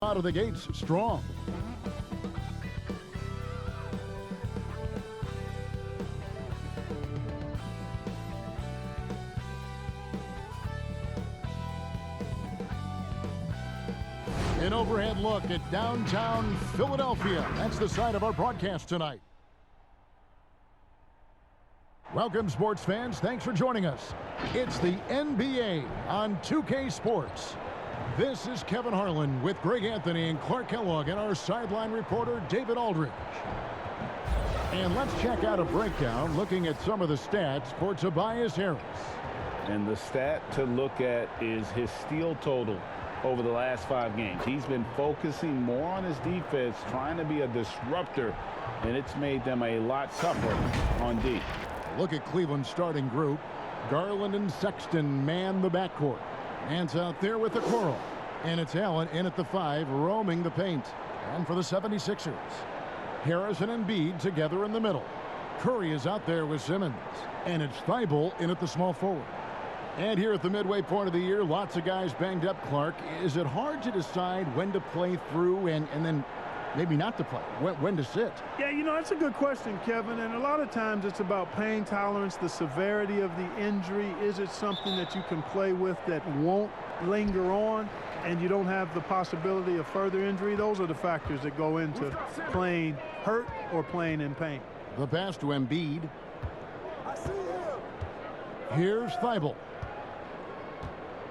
out of the gates strong. An overhead look at downtown Philadelphia. That's the site of our broadcast tonight. Welcome, sports fans. Thanks for joining us. It's the NBA on 2K Sports. This is Kevin Harlan with Greg Anthony and Clark Kellogg and our sideline reporter, David Aldridge. And let's check out a breakdown looking at some of the stats for Tobias Harris. And the stat to look at is his steal total over the last 5 games. He's been focusing more on his defense, trying to be a disruptor, and it's made them a lot tougher on D. Look at Cleveland's starting group. Garland and Sexton man the backcourt. Hands out there with the Okoro. And it's Allen in at the 5, roaming the paint. And for the 76ers, Harris and Embiid together in the middle. Curry is out there with Simmons. And it's Thibault in at the small forward. And here at the midway point of the year, lots of guys banged up, Clark. Is it hard to decide when to play through and then maybe not to play, when to sit? Yeah, you know, that's a good question, Kevin. And a lot of times it's about pain tolerance, the severity of the injury. Is it something that you can play with that won't linger on and you don't have the possibility of further injury? Those are the factors that go into playing hurt or playing in pain. The pass to Embiid. Here's Thibault.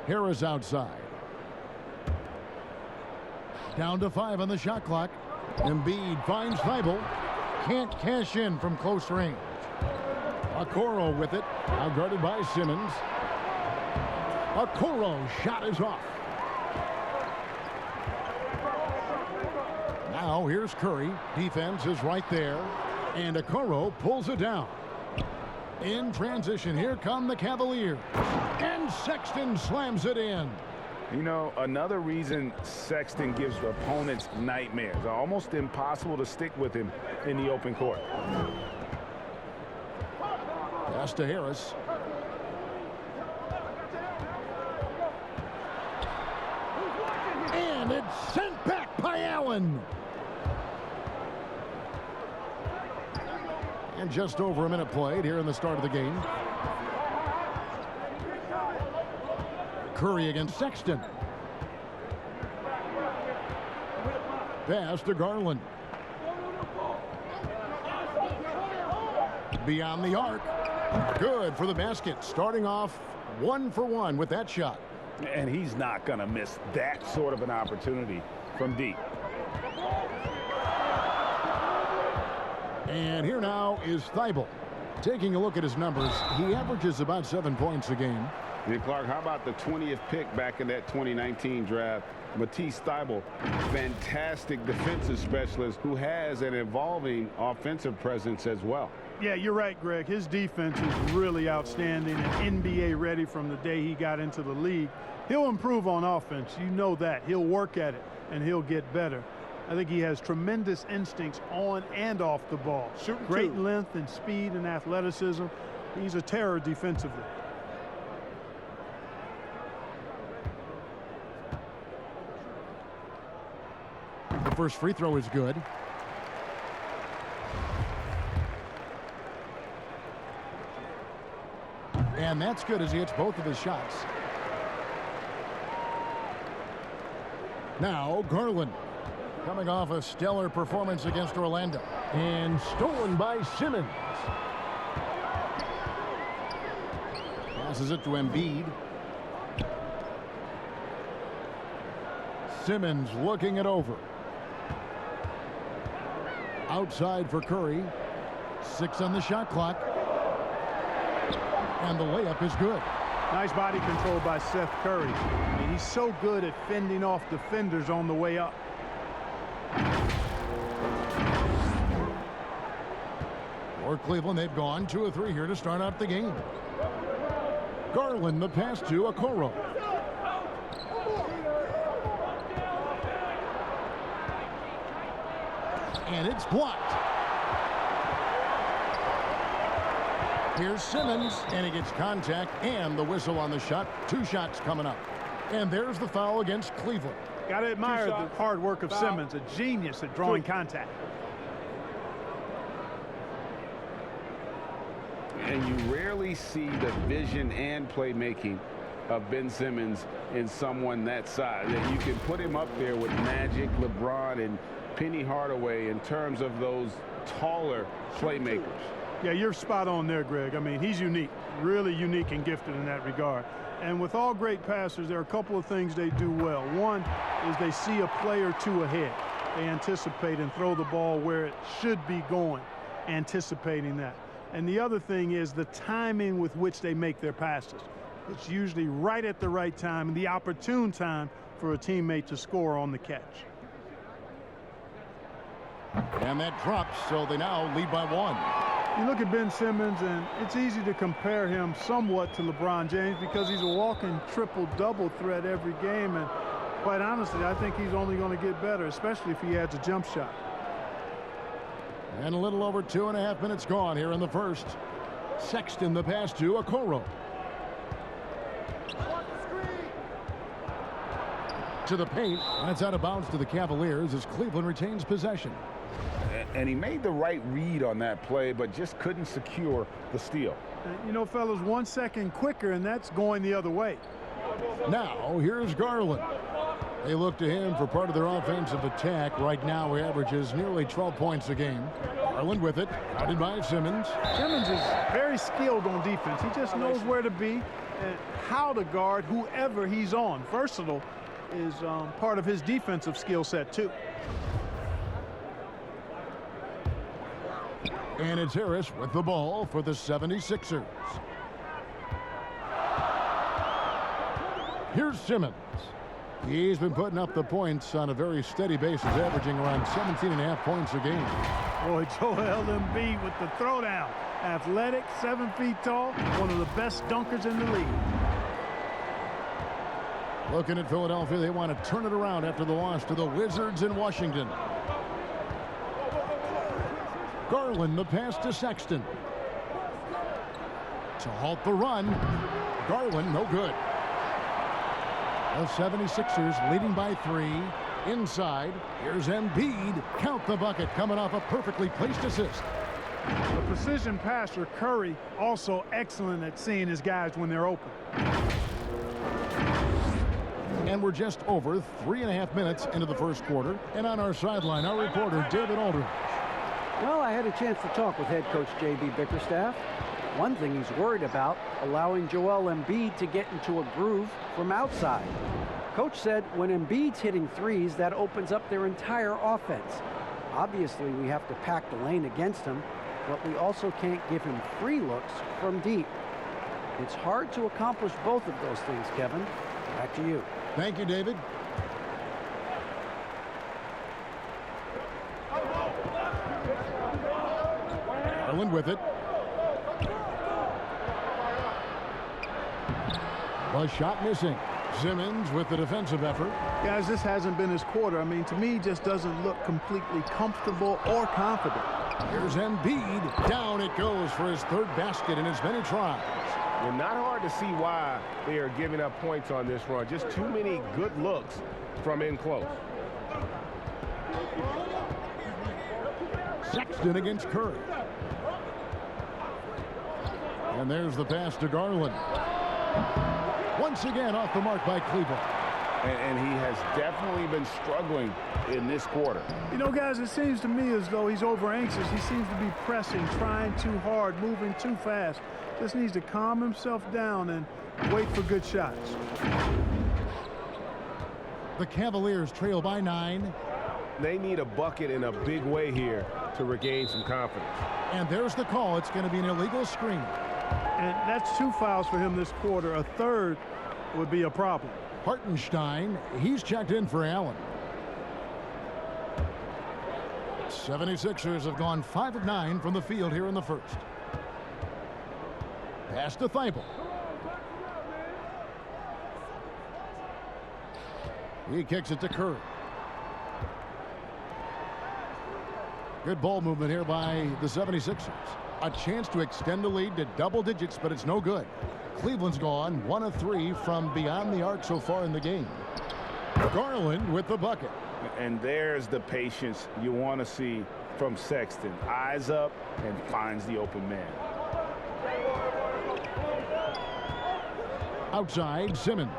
Harris outside. Down to 5 on the shot clock. Embiid finds Thibault. Can't cash in from close range. Okoro with it. Now guarded by Simmons. Okoro shot is off. Now here's Curry. Defense is right there. And Okoro pulls it down. In transition, here come the Cavaliers. And Sexton slams it in. You know, another reason Sexton gives opponents nightmares. Almost impossible to stick with him in the open court. Pass to Harris. And it's sent back by Allen. And just over a minute played here in the start of the game. Curry against Sexton. Pass to Garland. Beyond the arc. Good for the basket. Starting off 1 for 1 with that shot. And he's not going to miss that sort of an opportunity from deep. And here now is Thibault. Taking a look at his numbers, he averages about 7 points a game. And Clark, how about the 20th pick back in that 2019 draft? Matisse Thibault, fantastic defensive specialist who has an evolving offensive presence as well. Yeah, you're right, Greg. His defense is really outstanding and NBA ready from the day he got into the league. He'll improve on offense. You know that. He'll work at it, and he'll get better. I think he has tremendous instincts on and off the ball. Great length and speed and athleticism. He's a terror defensively. The first free throw is good. And that's good as he hits both of his shots. Now Garland, coming off a stellar performance against Orlando. And stolen by Simmons. Passes it to Embiid. Simmons looking it over. Outside for Curry. 6 on the shot clock. And the layup is good. Nice body control by Seth Curry. I mean, he's so good at fending off defenders on the way up. For Cleveland, they've gone 2 of 3 here to start out the game. Garland, the pass to Okoro. And it's blocked. Here's Simmons, and he gets contact and the whistle on the shot. 2 shots coming up. And there's the foul against Cleveland. Got to admire the hard work of Simmons, a genius at drawing contact. And you rarely see the vision and playmaking of Ben Simmons in someone that size. That you can put him up there with Magic, LeBron, and Penny Hardaway in terms of those taller playmakers. Yeah, you're spot on there, Greg. I mean, he's unique, really unique and gifted in that regard. And with all great passers, there are a couple of things they do well. One is they see a play or two ahead. They anticipate and throw the ball where it should be going, anticipating that. And the other thing is the timing with which they make their passes. It's usually right at the right time and the opportune time for a teammate to score on the catch. And that drops, so they now lead by 1. You look at Ben Simmons, and it's easy to compare him somewhat to LeBron James because he's a walking triple-double threat every game. And quite honestly, I think he's only going to get better, especially if he adds a jump shot. And a little over 2.5 minutes gone here in the first. Sexton the pass to Okoro. To the paint. That's out of bounds to the Cavaliers as Cleveland retains possession. And he made the right read on that play, but just couldn't secure the steal. You know, fellas, 1 second quicker, and that's going the other way. Now, here's Garland. They look to him for part of their offensive attack. Right now, he averages nearly 12 points a game. Garland with it, guarded by Simmons. Simmons is very skilled on defense. He just knows where to be and how to guard whoever he's on. Versatile is part of his defensive skill set, too. And it's Harris with the ball for the 76ers. Here's Simmons. He's been putting up the points on a very steady basis, averaging around 17.5 points a game. Boy, Joel Embiid with the throwdown. Athletic, 7 feet tall, one of the best dunkers in the league. Looking at Philadelphia, they want to turn it around after the loss to the Wizards in Washington. Garland, the pass to Sexton. To halt the run. Garland, no good. The 76ers leading by 3. Inside, here's Embiid. Count the bucket, coming off a perfectly placed assist. The precision passer, Curry, also excellent at seeing his guys when they're open. And we're just over 3.5 minutes into the first quarter. And on our sideline, our reporter, David Aldridge. Well, I had a chance to talk with head coach J.B. Bickerstaff. One thing he's worried about, allowing Joel Embiid to get into a groove from outside. Coach said when Embiid's hitting threes, that opens up their entire offense. Obviously, we have to pack the lane against him, but we also can't give him free looks from deep. It's hard to accomplish both of those things, Kevin. Back to you. Thank you, David. Garland with it. The shot missing. Simmons with the defensive effort. Guys, this hasn't been his quarter. I mean, to me, he just doesn't look completely comfortable or confident. Here's Embiid. Down it goes for his third basket in as many tries. Well, not hard to see why they are giving up points on this run. Just too many good looks from in close. Sexton against Curry. And there's the pass to Garland. Once again off the mark by Cleveland. And he has definitely been struggling in this quarter. You know, guys, it seems to me as though he's over anxious. He seems to be pressing, trying too hard, moving too fast. Just needs to calm himself down and wait for good shots. The Cavaliers trail by 9. They need a bucket in a big way here to regain some confidence. And there's the call. It's going to be an illegal screen. And that's 2 fouls for him this quarter. A third would be a problem. Hartenstein, he's checked in for Allen. 76ers have gone 5 of 9 from the field here in the first. Pass to Thibault. He kicks it to Curry. Good ball movement here by the 76ers. A chance to extend the lead to double digits, but it's no good. Cleveland's gone 1 of 3 from beyond the arc so far in the game. Garland with the bucket. And there's the patience you want to see from Sexton. Eyes up and finds the open man. Outside, Simmons.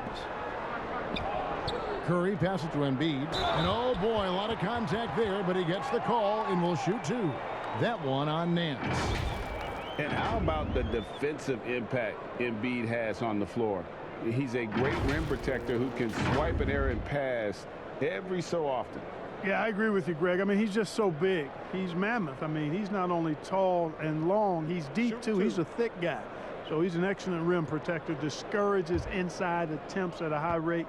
Curry passes to Embiid. And oh boy, a lot of contact there, but he gets the call and will shoot two. That one on Nance. And how about the defensive impact Embiid has on the floor? He's a great rim protector who can swipe an errant pass every so often. Yeah, I agree with you, Greg. I mean, he's just so big. He's mammoth. I mean, he's not only tall and long, he's deep too. He's a thick guy. So he's an excellent rim protector, discourages inside attempts at a high rate,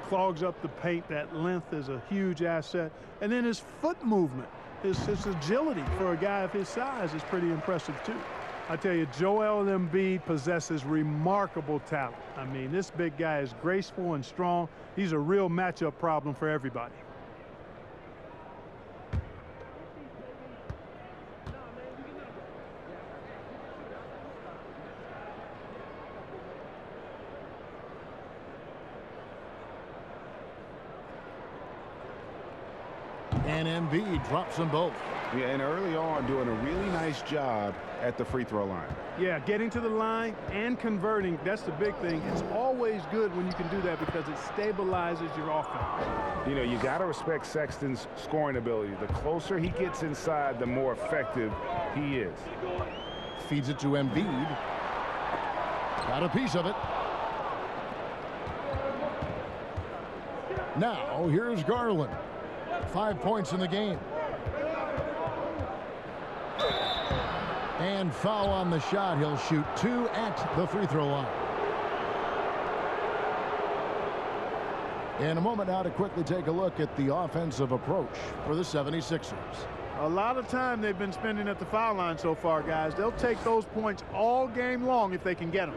clogs up the paint. That length is a huge asset. And then his foot movement, his agility for a guy of his size is pretty impressive too. I tell you, Joel Embiid possesses remarkable talent. I mean, this big guy is graceful and strong. He's a real matchup problem for everybody. And Embiid drops them both. Yeah, and early on doing a really nice job at the free throw line. Yeah, getting to the line and converting, that's the big thing. It's always good when you can do that because it stabilizes your offense. You know, you got to respect Sexton's scoring ability. The closer he gets inside, the more effective he is. Feeds it to Embiid. Got a piece of it. Now, here's Garland. 5 points in the game. And foul on the shot. He'll shoot two at the free throw line. In a moment now to quickly take a look at the offensive approach for the 76ers. A lot of time they've been spending at the foul line so far, guys. They'll take those points all game long if they can get them.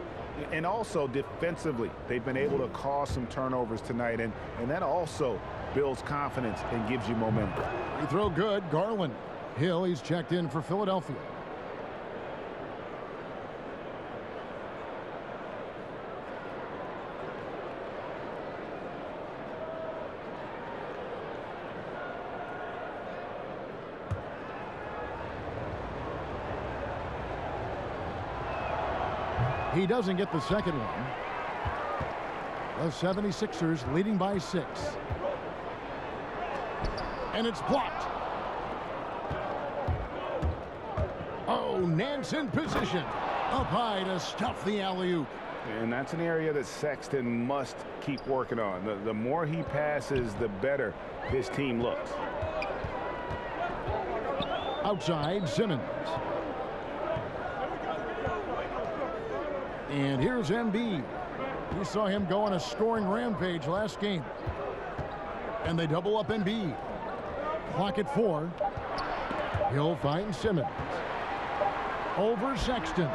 And also defensively, they've been able to cause some turnovers tonight, and that also builds confidence and gives you momentum. Free throw good. Garland. Hill, he's checked in for Philadelphia. He doesn't get the second one. The 76ers leading by 6. And it's blocked. Oh, Nance in position. Up high to stuff the alley-oop. And that's an area that Sexton must keep working on. The more he passes, the better his team looks. Outside, Simmons. And here's Embiid. We saw him go on a scoring rampage last game. And they double up Embiid. Clock at 4. He'll find Simmons. Over Sexton.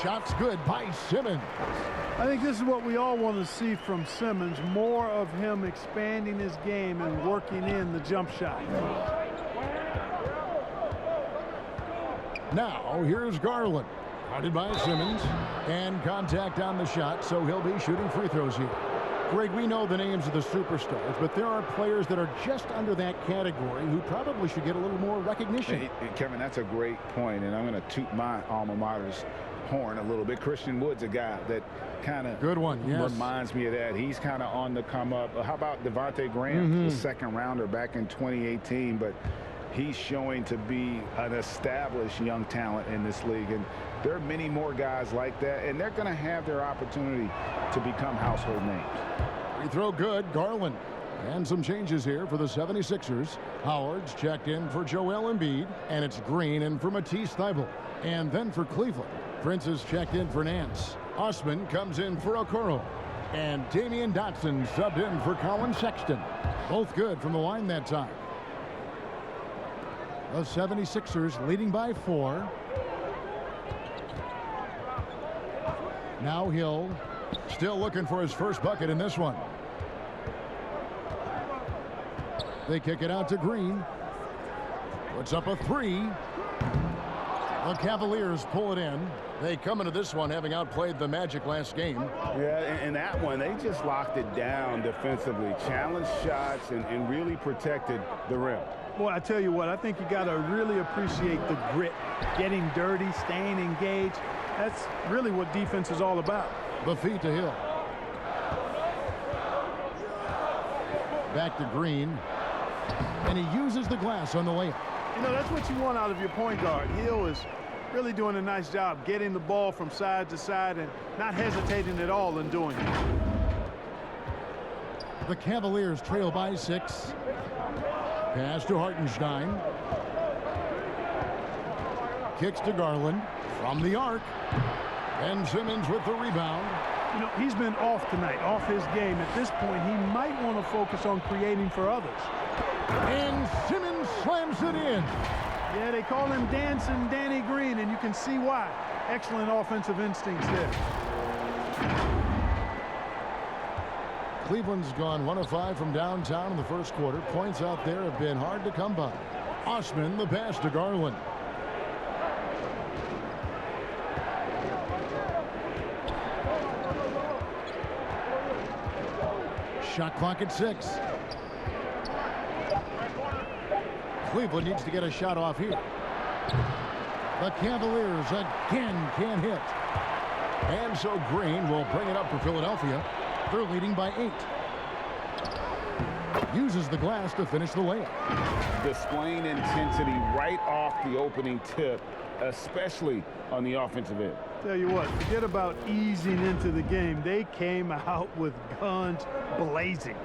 Shots good by Simmons. I think this is what we all want to see from Simmons. More of him expanding his game and working in the jump shot. Now, here's Garland. Guarded by Simmons. And contact on the shot, so he'll be shooting free throws here. Greg, we know the names of the superstars, but there are players that are just under that category who probably should get a little more recognition. Hey, Kevin, that's a great point, and I'm going to toot my alma mater's horn a little bit. Christian Wood's a guy that kind of reminds me of that. He's kind of on the come up. How about Devontae Graham, the second rounder back in 2018, but he's showing to be an established young talent in this league, and there are many more guys like that, and they're going to have their opportunity to become household names. Free throw good. Garland. And some changes here for the 76ers. Howard's checked in for Joel Embiid, and it's Green in for Matisse Thybulle. And then for Cleveland, Prince is checked in for Nance. Osman comes in for Okoro. And Damian Dotson subbed in for Colin Sexton. Both good from the line that time. The 76ers leading by 4. Now Hill still looking for his first bucket in this one. They kick it out to Green. Puts up a 3. The Cavaliers pull it in. They come into this one having outplayed the Magic last game. Yeah, in that one, they just locked it down defensively, challenged shots, and really protected the rim. Boy, I tell you what, I think you got to really appreciate the grit, getting dirty, staying engaged. That's really what defense is all about. The feed to Hill. Back to Green. And he uses the glass on the layup. You know, that's what you want out of your point guard. Hill is really doing a nice job getting the ball from side to side and not hesitating at all in doing it. The Cavaliers trail by 6. Pass to Hartenstein. Kicks to Garland from the arc. And Simmons with the rebound. You know, he's been off tonight, off his game. At this point, he might want to focus on creating for others. And Simmons slams it in. Yeah, they call him Dancing Danny Green, and you can see why. Excellent offensive instincts there. Cleveland's gone 1 of 5 from downtown in the first quarter. Points out there have been hard to come by. Osman, the pass to Garland. Shot clock at 6. Cleveland needs to get a shot off here. The Cavaliers again can't hit. And so Green will bring it up for Philadelphia. They're leading by 8. Uses the glass to finish the layup. Displaying intensity right off the opening tip, especially on the offensive end. Tell you what, forget about easing into the game. They came out with guns blazing.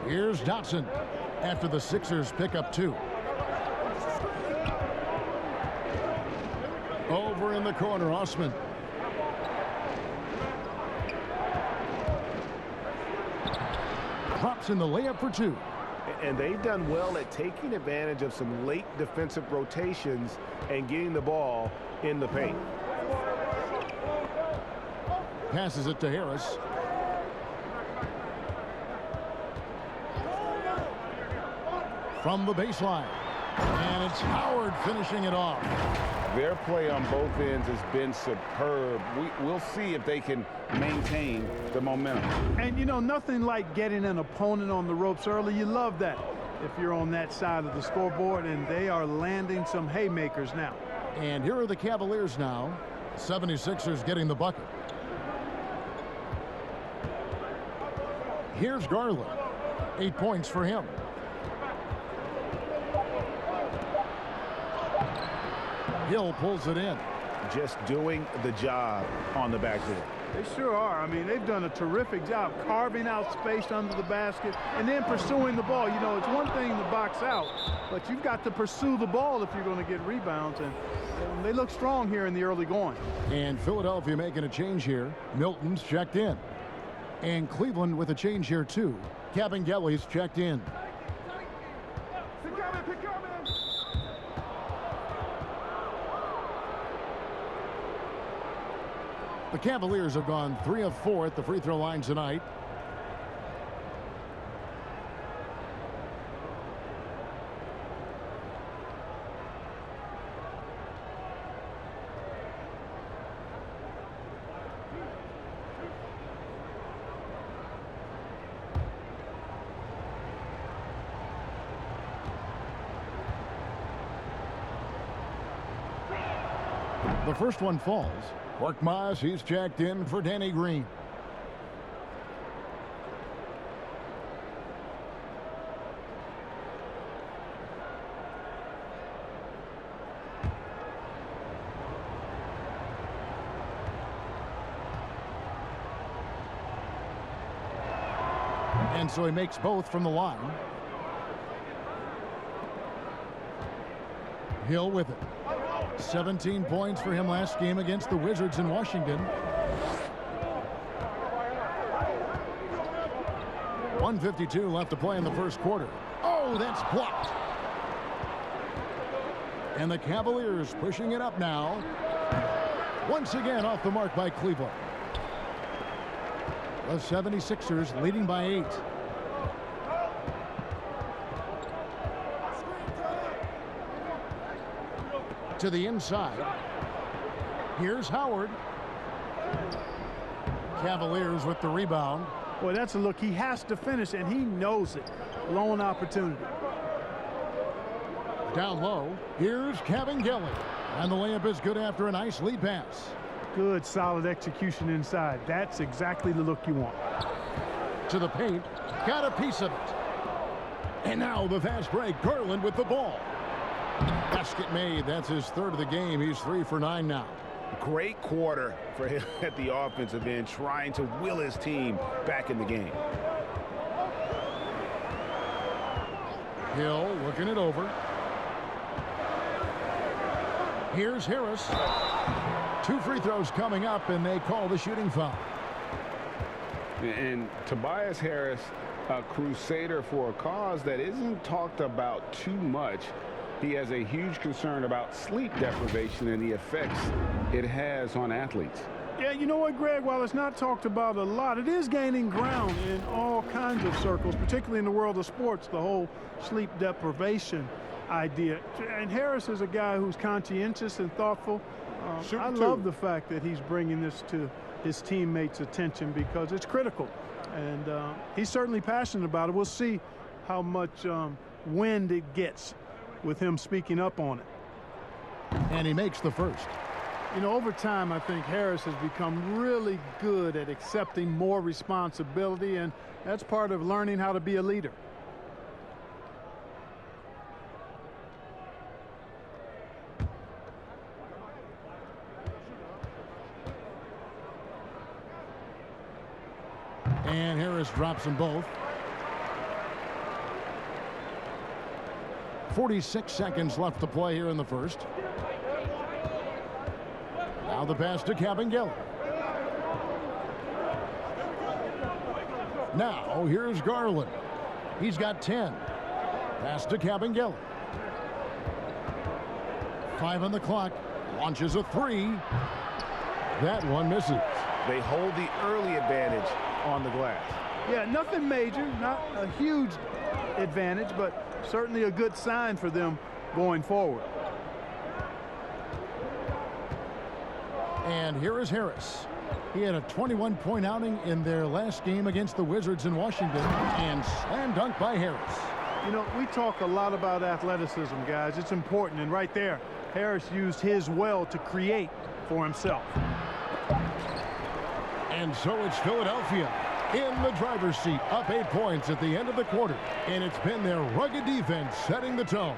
Here's Dotson after the Sixers pick up 2. Over in the corner, Osman. Drops in the layup for 2. And they've done well at taking advantage of some late defensive rotations and getting the ball in the paint. Passes it to Harris. From the baseline. And it's Howard finishing it off. Their play on both ends has been superb. We'll see if they can maintain the momentum. And, you know, nothing like getting an opponent on the ropes early. You love that if you're on that side of the scoreboard, and they are landing some haymakers now. And here are the Cavaliers now. 76ers getting the bucket. Here's Garland. 8 points for him. Hill pulls it in. Just doing the job on the backboard. They sure are. I mean, they've done a terrific job carving out space under the basket and then pursuing the ball. You know, it's one thing to box out, but you've got to pursue the ball if you're going to get rebounds. And they look strong here in the early going. And Philadelphia making a change here. Milton's checked in. And Cleveland with a change here, too. Kabengele's checked in. The Cavaliers have gone 3 of 4 at the free throw line tonight. The first one falls. Korkmaz, he's checked in for Danny Green. And so he makes both from the line. Hill with it. 17 points for him last game against the Wizards in Washington. 1:52 left to play in the first quarter. Oh, that's blocked. And the Cavaliers pushing it up now. Once again off the mark by Cleveland. The 76ers leading by 8. To the inside. Here's Howard. Cavaliers with the rebound. Boy, that's a look. He has to finish, and he knows it. Lone opportunity. Down low. Here's Cavaliers. And the layup is good after a nice lead pass. Good, solid execution inside. That's exactly the look you want. To the paint. Got a piece of it. And now the fast break. Garland with the ball. Basket made. That's his third of the game. He's 3 for 9 now. Great quarter for him at the offensive end, trying to will his team back in the game. Hill looking it over. Here's Harris. 2 free throws coming up, and they call the shooting foul. And Tobias Harris, a crusader for a cause that isn't talked about too much. He has a huge concern about sleep deprivation and the effects it has on athletes. Yeah, you know what, Greg? While it's not talked about a lot, it is gaining ground in all kinds of circles, particularly in the world of sports, the whole sleep deprivation idea. And Harris is a guy who's conscientious and thoughtful. I love the fact that he's bringing this to his teammates' attention because it's critical. And he's certainly passionate about it. We'll see how much wind it gets with him speaking up on it. And he makes the first. You know, over time, I think Harris has become really good at accepting more responsibility, and that's part of learning how to be a leader. And Harris drops them both. 46 seconds left to play here in the first. Now the pass to Cavaliers. Now here's Garland. He's got 10. Pass to Cavaliers. 5 on the clock. Launches a 3. That one misses. They hold the early advantage on the glass. Yeah, nothing major, not a huge advantage, but certainly a good sign for them going forward. And here is Harris. He had a 21-point outing in their last game against the Wizards in Washington, and slam dunk by Harris. You know, we talk a lot about athleticism, guys. It's important, and right there, Harris used his well to create for himself. And so it's Philadelphia in the driver's seat, up 8 points at the end of the quarter. And it's been their rugged defense setting the tone.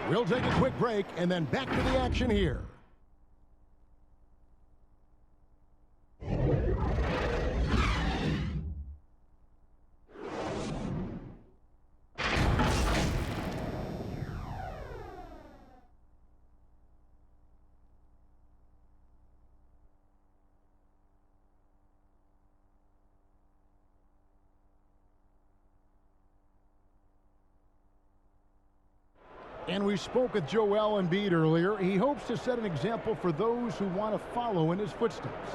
We'll take a quick break and then back to the action here. And we spoke with Joel Embiid earlier. He hopes to set an example for those who want to follow in his footsteps.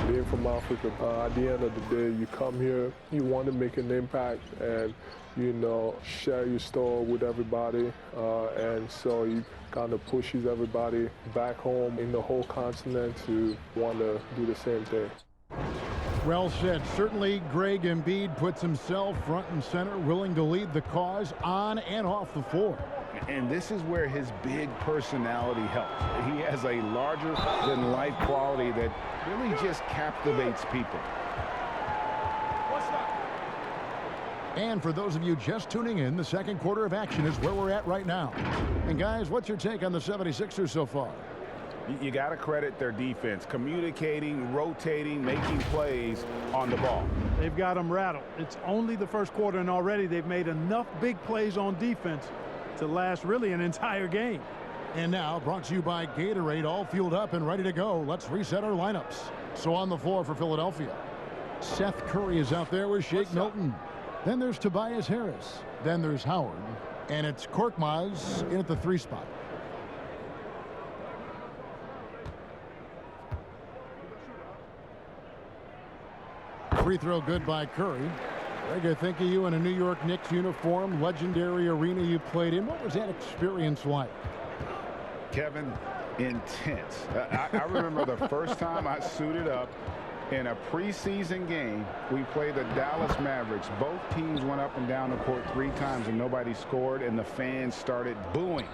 Being from Africa, at the end of the day, you come here, you want to make an impact and, you know, share your story with everybody. And so you kind of pushes everybody back home in the whole continent to want to do the same thing. Well said. Certainly, Greg Embiid puts himself front and center, willing to lead the cause on and off the floor. And this is where his big personality helps. He has a larger-than-life quality that really just captivates people. And for those of you just tuning in, the second quarter of action is where we're at right now. And guys, what's your take on the 76ers so far? You got to credit their defense, communicating, rotating, making plays on the ball. They've got them rattled. It's only the first quarter, and already they've made enough big plays on defense to last really an entire game. And now, brought to you by Gatorade, all fueled up and ready to go. Let's reset our lineups. So on the floor for Philadelphia, Seth Curry is out there with Shake Milton. Then there's Tobias Harris. Then there's Howard. And it's Korkmaz in at the 3 spot. Free throw good by Curry. Greg, I think of you in a New York Knicks uniform, legendary arena you played in. What was that experience like? Kevin, intense. I remember the first time I suited up in a preseason game. We played the Dallas Mavericks. Both teams went up and down the court 3 times and nobody scored, and the fans started booing.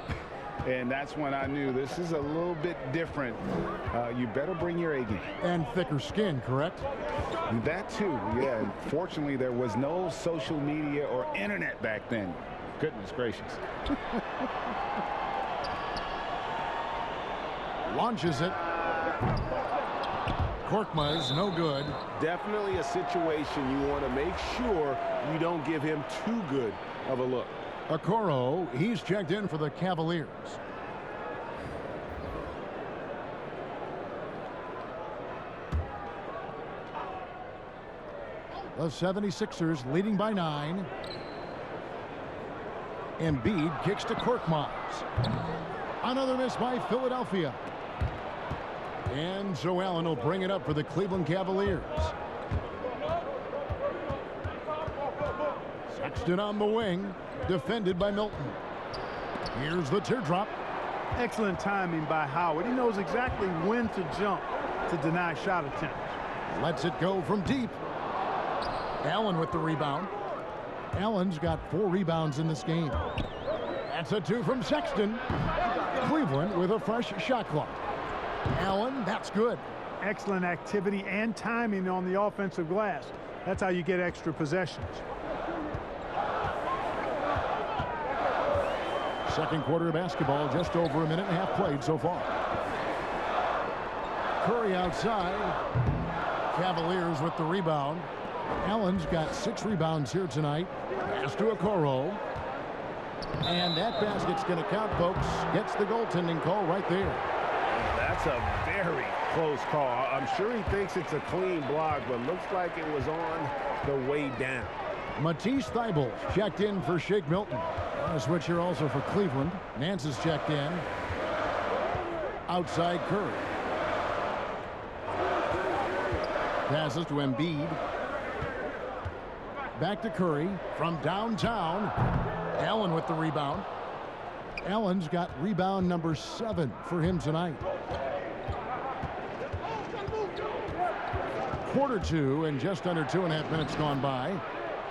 And that's when I knew this is a little bit different. You better bring your A game. And thicker skin, correct? That too, yeah. And fortunately, there was no social media or internet back then. Goodness gracious. Launches it. Korkma is no good. Definitely a situation you want to make sure you don't give him too good of a look. Okoro, he's checked in for the Cavaliers. The 76ers leading by 9. Embiid kicks to Korkmaz. Another miss by Philadelphia. And Joe Allen will bring it up for the Cleveland Cavaliers. Sexton on the wing, defended by Milton. Here's the teardrop. Excellent timing by Howard. He knows exactly when to jump to deny shot attempts. Lets it go from deep. Allen with the rebound. Allen's got 4 rebounds in this game. That's a 2 from Sexton. Cleveland with a fresh shot clock. Allen, that's good. Excellent activity and timing on the offensive glass. That's how you get extra possessions. Second quarter of basketball, just over a minute and a half played so far. Curry outside. Cavaliers with the rebound. Allen's got 6 rebounds here tonight. Pass to Okoro. And that basket's going to count, folks. Gets the goaltending call right there. That's a very close call. I'm sure he thinks it's a clean block, but looks like it was on the way down. Matisse Thybulle checked in for Shake Milton. A switch here also for Cleveland. Nance is checked in. Outside Curry. Passes to Embiid. Back to Curry from downtown. Allen with the rebound. Allen's got rebound number 7 for him tonight. Quarter 2 and just under 2.5 minutes gone by.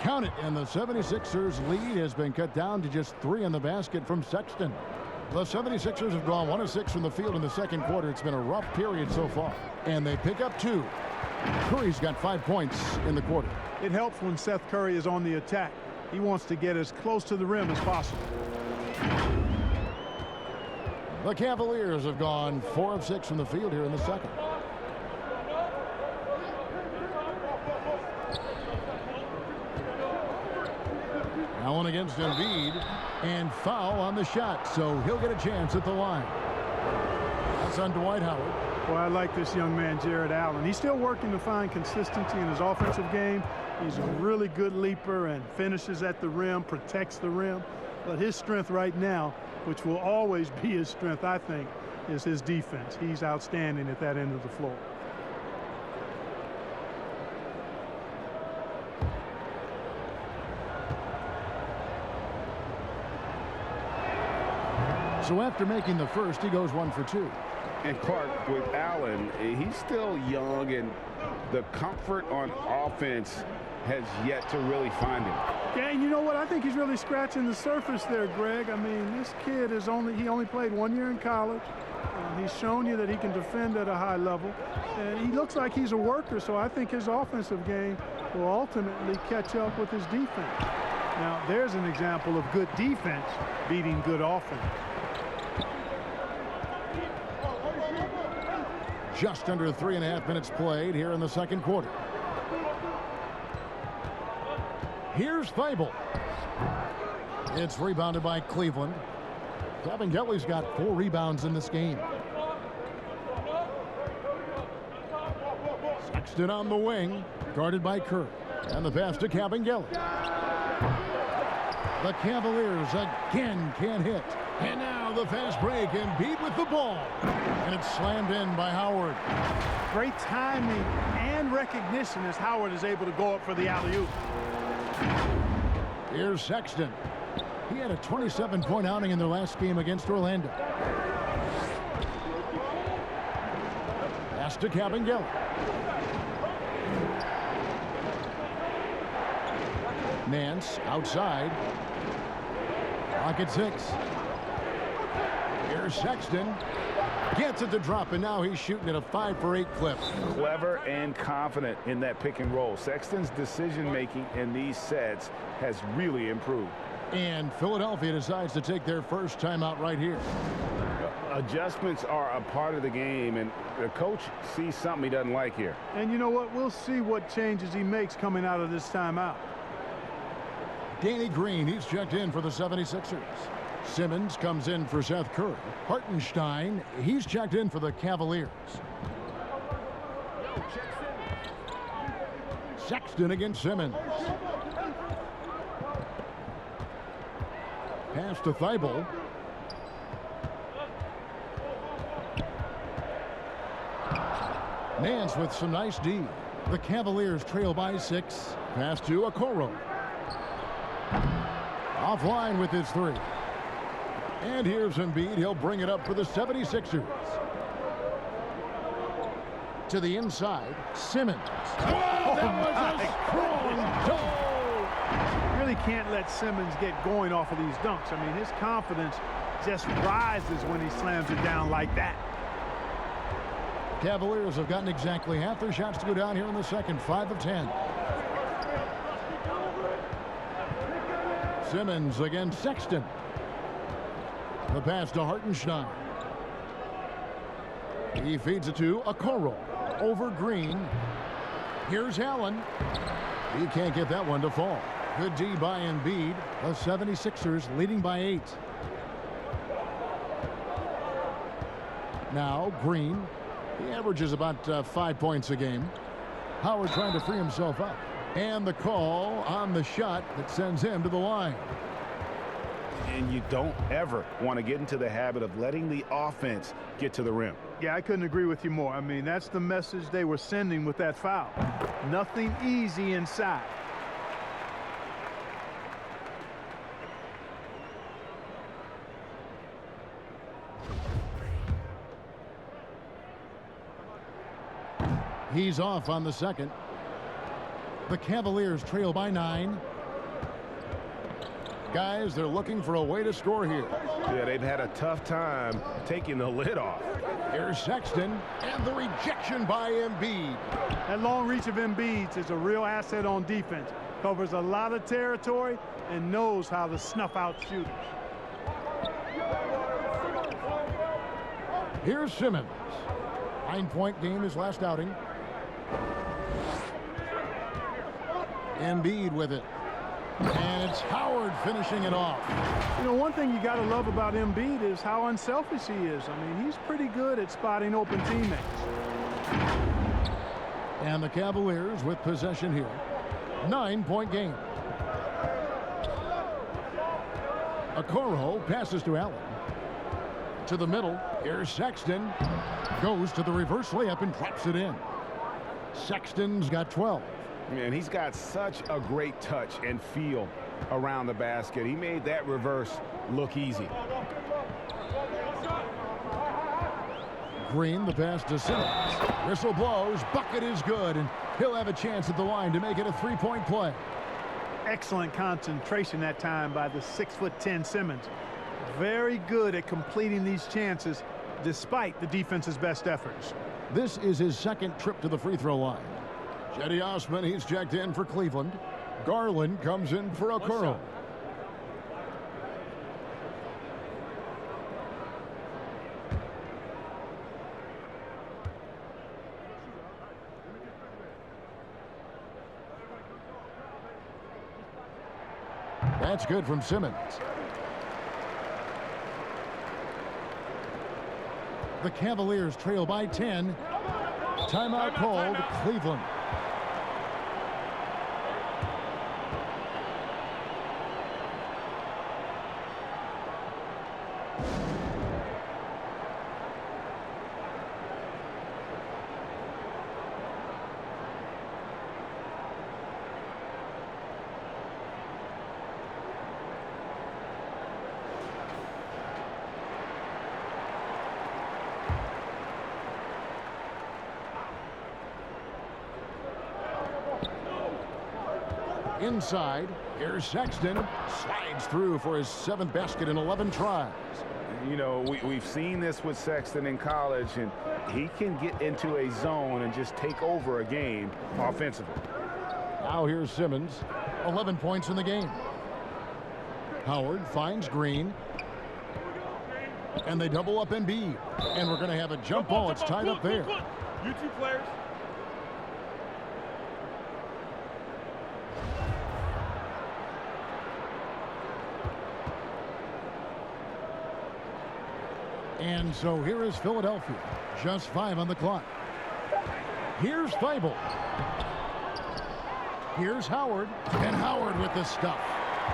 Count it, and the 76ers lead has been cut down to just 3 in the basket from Sexton. The 76ers have gone 1 of 6 from the field in the second quarter. It's been a rough period so far, and they pick up 2. Curry's got 5 points in the quarter. It helps when Seth Curry is on the attack. He wants to get as close to the rim as possible. The Cavaliers have gone 4 of 6 from the field here in the second. Allen against Embiid, and foul on the shot, so he'll get a chance at the line. That's on Dwight Howard. Well, I like this young man, Jared Allen. He's still working to find consistency in his offensive game. He's a really good leaper and finishes at the rim, protects the rim. But his strength right now, which will always be his strength, I think, is his defense. He's outstanding at that end of the floor. So after making the first, he goes 1 for 2. And Clark, with Allen, he's still young, and the comfort on offense has yet to really find him. Yeah, and you know what? I think he's really scratching the surface there, Greg. I mean, this kid is only played 1 year in college. He's shown you that he can defend at a high level, and he looks like he's a worker. So I think his offensive game will ultimately catch up with his defense. Now, there's an example of good defense beating good offense. Just under 3.5 minutes played here in the second quarter. Here's Thybulle. It's rebounded by Cleveland. Cavaliers got 4 rebounds in this game. Sexton on the wing, guarded by Curry. And the pass to Cavaliers. The Cavaliers again can't hit. And now the fast break, and Embiid with the ball. And it's slammed in by Howard. Great timing and recognition as Howard is able to go up for the alley-oop. Here's Sexton. He had a 27-point outing in their last game against Orlando. Pass to Cavaliers. Nance outside. Clock at 6. Here's Sexton. Gets it to drop, and now he's shooting at a 5-for-8 clip. Clever and confident in that pick and roll. Sexton's decision-making in these sets has really improved. And Philadelphia decides to take their first timeout right here. Adjustments are a part of the game, and the coach sees something he doesn't like here. And you know what? We'll see what changes he makes coming out of this timeout. Danny Green, he's checked in for the 76ers. Simmons comes in for Seth Curry. Hartenstein, he's checked in for the Cavaliers. Sexton against Simmons. Pass to Thibault. Nance with some nice D. The Cavaliers trail by 6. Pass to Okoro. Offline with his 3. And here's Embiid. He'll bring it up for the 76ers. To the inside, Simmons. Oh, that was a strong dunk. Really can't let Simmons get going off of these dunks. I mean, his confidence just rises when he slams it down like that. Cavaliers have gotten exactly half their shots to go down here in the second. 5 of 10. Simmons against Sexton. The pass to Hartenstein. He feeds it to Okoro. Over Green. Here's Allen. He can't get that one to fall. Good D by Embiid. The 76ers leading by 8. Now Green. He averages about 5 points a game. Howard trying to free himself up. And the call on the shot that sends him to the line. And you don't ever want to get into the habit of letting the offense get to the rim. Yeah, I couldn't agree with you more. I mean, that's the message they were sending with that foul. Nothing easy inside. He's off on the second. The Cavaliers trail by 9. Guys, they're looking for a way to score here. Yeah, they've had a tough time taking the lid off. Here's Sexton, and the rejection by Embiid. That long reach of Embiid's is a real asset on defense. Covers a lot of territory and knows how to snuff out shooters. Here's Simmons. 9-point game his last outing. Embiid with it. And it's Howard finishing it off. You know, one thing you got to love about Embiid is how unselfish he is. I mean, he's pretty good at spotting open teammates. And the Cavaliers with possession here. 9-point game. Okoro passes to Allen. To the middle. Here's Sexton. Goes to the reverse layup and drops it in. Sexton's got 12. Man, he's got such a great touch and feel around the basket. He made that reverse look easy. Green, the pass to Simmons. Whistle blows. Bucket is good, and he'll have a chance at the line to make it a 3-point play. Excellent concentration that time by the 6'10" Simmons. Very good at completing these chances despite the defense's best efforts. This is his second trip to the free throw line. Cedi Osman, he's checked in for Cleveland. Garland comes in for Okoro. That's good from Simmons. The Cavaliers trail by 10. Timeout called, Cleveland. inside. Here's Sexton. Slides through for his 7th basket in 11 tries. You know, we've seen this with Sexton in college, and he can get into a zone and just take over a game offensively. Now here's Simmons. 11 points in the game. Howard finds Green. And they double up Embiid. And we're going to have a jump ball. It's tied up there. You two players. And so here is Philadelphia. Just 5 on the clock. Here's Thibault. Here's Howard. And Howard with the stuff.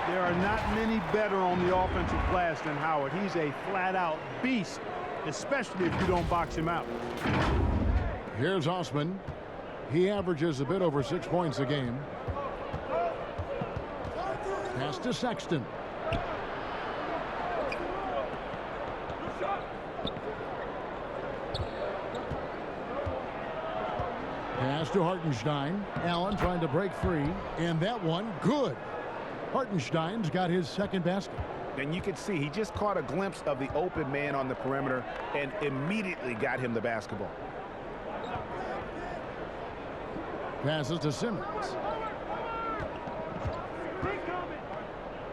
There are not many better on the offensive glass than Howard. He's a flat-out beast, especially if you don't box him out. Here's Osman. He averages a bit over 6 points a game. Pass to Sexton. Pass to Hartenstein. Allen trying to break free. And that one, good. Hartenstein's got his 2nd basket. And you can see he just caught a glimpse of the open man on the perimeter and immediately got him the basketball. Passes to Simmons.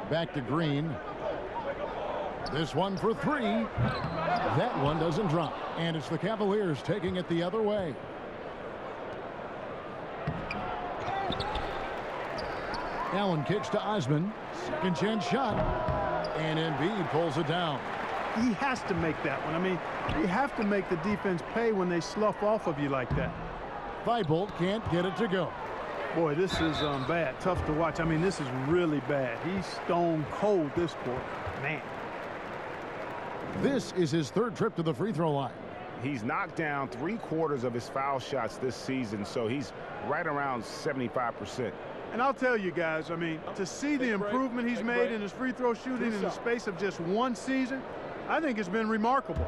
Back to Green. This one for 3. That one doesn't drop. And it's the Cavaliers taking it the other way. Allen kicks to Osman. 2nd chance shot. And Embiid pulls it down. He has to make that one. I mean, you have to make the defense pay when they slough off of you like that. Thibault can't get it to go. Boy, this is bad. Tough to watch. I mean, this is really bad. He's stone cold this quarter. Man. This is his 3rd trip to the free throw line. He's knocked down 3/4 of his foul shots this season, so he's right around 75%. And I'll tell you guys, I mean, to see the improvement he's made in his free throw shooting in the space of just 1 season, I think it's been remarkable.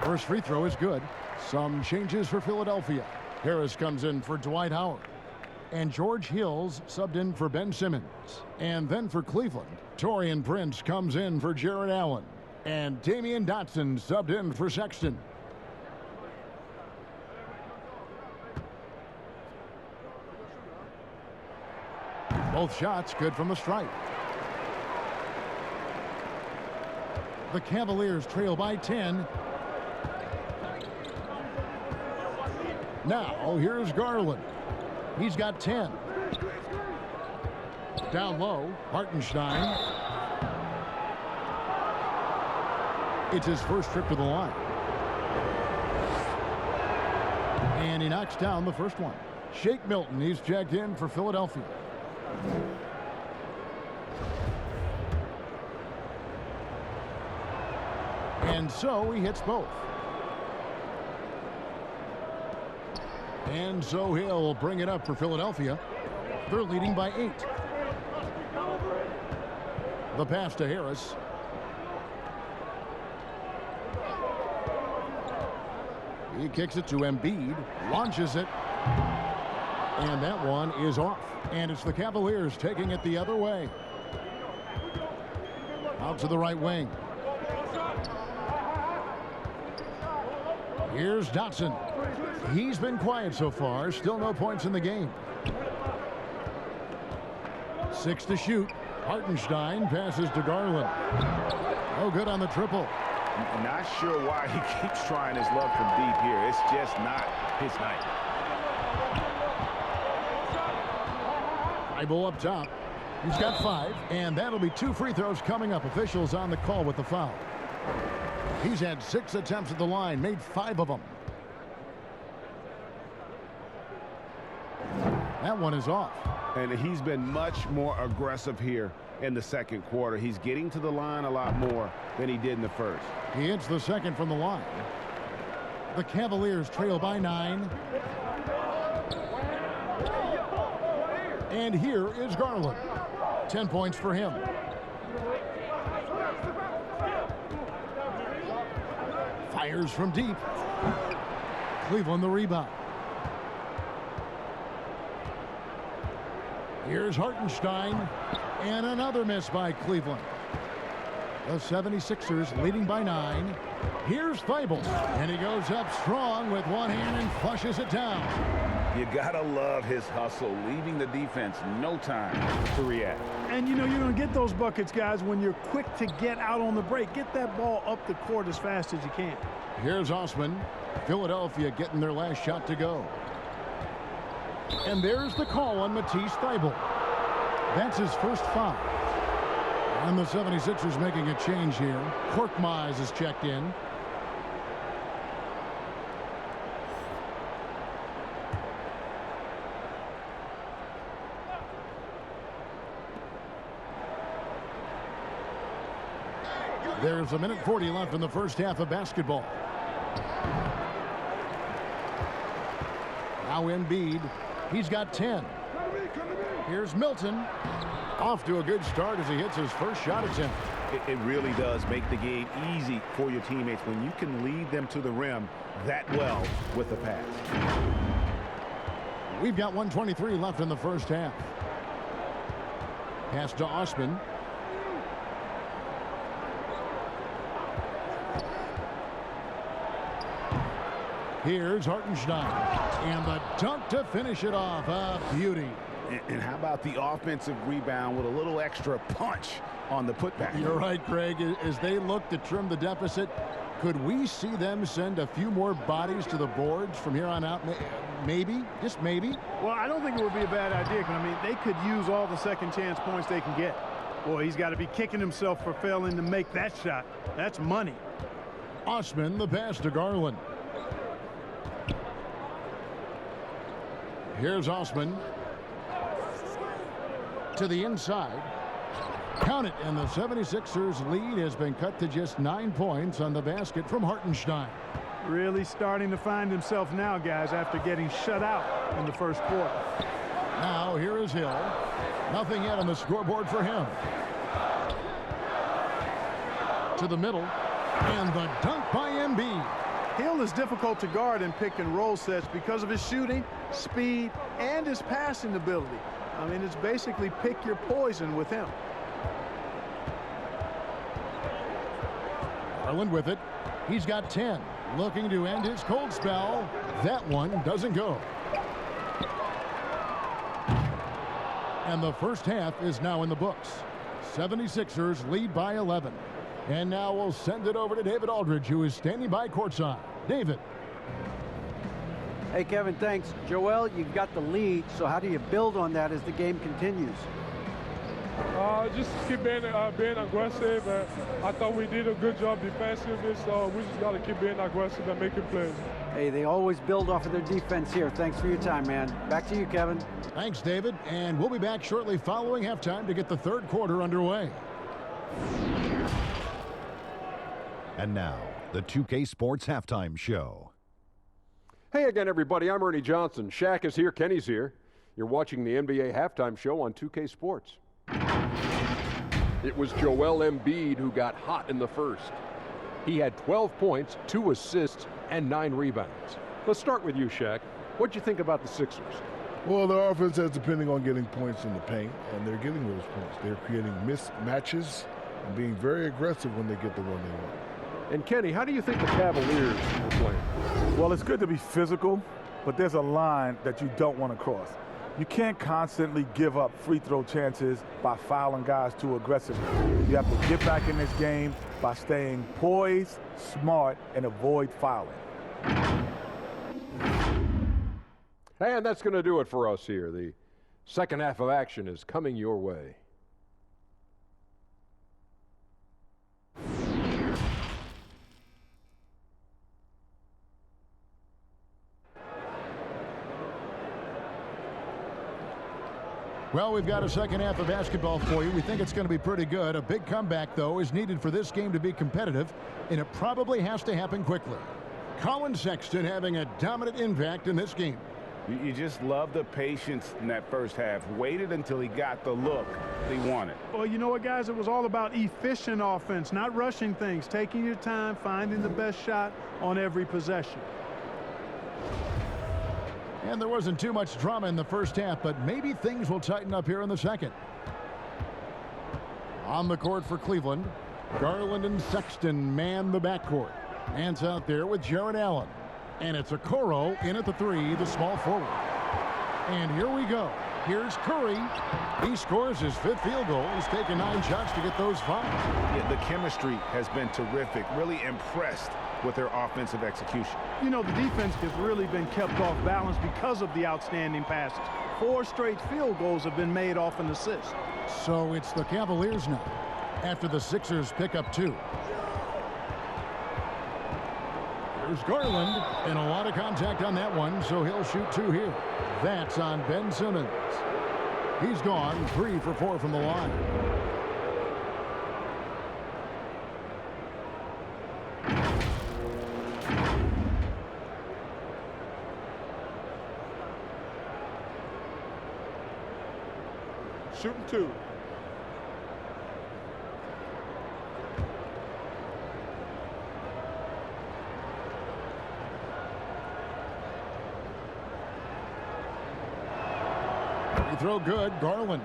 First free throw is good. Some changes for Philadelphia. Harris comes in for Dwight Howard. And George Hills subbed in for Ben Simmons. And then for Cleveland, Taurean Prince comes in for Jarrett Allen. And Damian Dotson subbed in for Sexton. Both shots good from the stripe. The Cavaliers trail by 10. Now here's Garland. He's got 10. Down low, Hartenstein. It's his first trip to the line. And he knocks down the first one. Shake Milton, he's checked in for Philadelphia. And so he hits both. And so he'll bring it up for Philadelphia. They're leading by 8. The pass to Harris. He kicks it to Embiid, launches it, and that one is off. And it's the Cavaliers taking it the other way. Out to the right wing. Here's Dotson. He's been quiet so far. Still no points in the game. 6 to shoot. Hartenstein passes to Garland. Oh, good on the triple. Not sure why he keeps trying his luck from deep here. It's just not his night. Thibault up top. He's got 5, and that'll be 2 free throws coming up. Officials on the call with the foul. He's had 6 attempts at the line, made 5 of them. That one is off. And he's been much more aggressive here in the second quarter. He's getting to the line a lot more than he did in the first. He hits the second from the line. The Cavaliers trail by 9. And here is Garland. 10 points for Fires from deep. Cleveland the rebound. Here's Hartenstein. And another miss by Cleveland. The 76ers leading by 9. Here's Thibault. And he goes up strong with one hand and flushes it down. You gotta love his hustle, leaving the defense no time to react. And you know you're going to get those buckets, guys, when you're quick to get out on the break. Get that ball up the court as fast as you can. Here's Osman. Philadelphia getting their last shot to go. And there's the call on Matisse Thybulle. That's his first foul. And the 76ers making a change here. Korkmaz is checked in. There's a minute 40 left in the first half of basketball. Now Embiid. He's got 10. Here's Milton. Off to a good start as he hits his first shot attempt. It really does make the game easy for your teammates when you can lead them to the rim that well with a pass. We've got 1:23 left in the first half. Pass to Osman. Here's Hartenstein. And the dunk to finish it off. A beauty. And how about the offensive rebound with a little extra punch on the putback? You're right, Greg. As they look to trim the deficit, could we see them send a few more bodies to the boards from here on out? Maybe, just maybe. Well, I don't think it would be a bad idea. I mean, they could use all the second chance points they can get. Boy, he's got to be kicking himself for failing to make that shot. That's money. Osman, the pass to Garland. Here's Osman. To the inside. Count it, and the 76ers lead has been cut to just 9 points on the basket from Hartenstein. Really starting to find himself now, guys, after getting shut out in the first quarter. Now here is Hill. Nothing yet on the scoreboard for him. To the middle, and the dunk by Embiid. Hill is difficult to guard in pick and roll sets because of his shooting, speed, and his passing ability. I mean, it's basically pick your poison with him. Garland with it. He's got 10. Looking to end his cold spell. That one doesn't go. And the first half is now in the books. 76ers lead by 11. And now we'll send it over to David Aldridge, who is standing by courtside. David. Hey, Kevin, thanks. Joel, you've got the lead, so how do you build on that as the game continues? Just keep being aggressive. I thought we did a good job defensively, so we just got to keep being aggressive and making plays. Hey, they always build off of their defense here. Thanks for your time, man. Back to you, Kevin. Thanks, David. And we'll be back shortly following halftime to get the third quarter underway. And now, the 2K Sports Halftime Show. Hey again, everybody. I'm Ernie Johnson. Shaq is here. Kenny's here. You're watching the NBA Halftime Show on 2K Sports. It was Joel Embiid who got hot in the first. He had 12 points, 2 assists, and 9 rebounds. Let's start with you, Shaq. What'd you think about the Sixers? Well, their offense is depending on getting points in the paint, and they're getting those points. They're creating mismatches and being very aggressive when they get the one they want. And Kenny, how do you think the Cavaliers were playing? Well, it's good to be physical, but there's a line that you don't want to cross. You can't constantly give up free throw chances by fouling guys too aggressively. You have to get back in this game by staying poised, smart, and avoid fouling. And that's going to do it for us here. The second half of action is coming your way. Well, we've got a second half of basketball for you. We think it's going to be pretty good. A big comeback, though, is needed for this game to be competitive, and it probably has to happen quickly. Colin Sexton having a dominant impact in this game. You just love the patience in that first half. Waited until he got the look he wanted. Well, you know what, guys? It was all about efficient offense, not rushing things, taking your time, finding the best shot on every possession. And there wasn't too much drama in the first half, but maybe things will tighten up here in the second. On the court for Cleveland, Garland and Sexton man the backcourt. Hands out there with Jared Allen. And it's Okoro in at the three, the small forward. And here we go. Here's Curry. He scores his 5th field goal. He's taken 9 shots to get those 5. Yeah, the chemistry has been terrific. Really impressed with their offensive execution. You know, the defense has really been kept off balance because of the outstanding passes. 4 straight field goals have been made off an assist. So it's the Cavaliers now, after the Sixers pick up 2. There's Garland, and a lot of contact on that one, so he'll shoot 2 here. That's on Ben Simmons. He's gone 3 for 4 from the line. Shooting 2. Free throw good, Garland.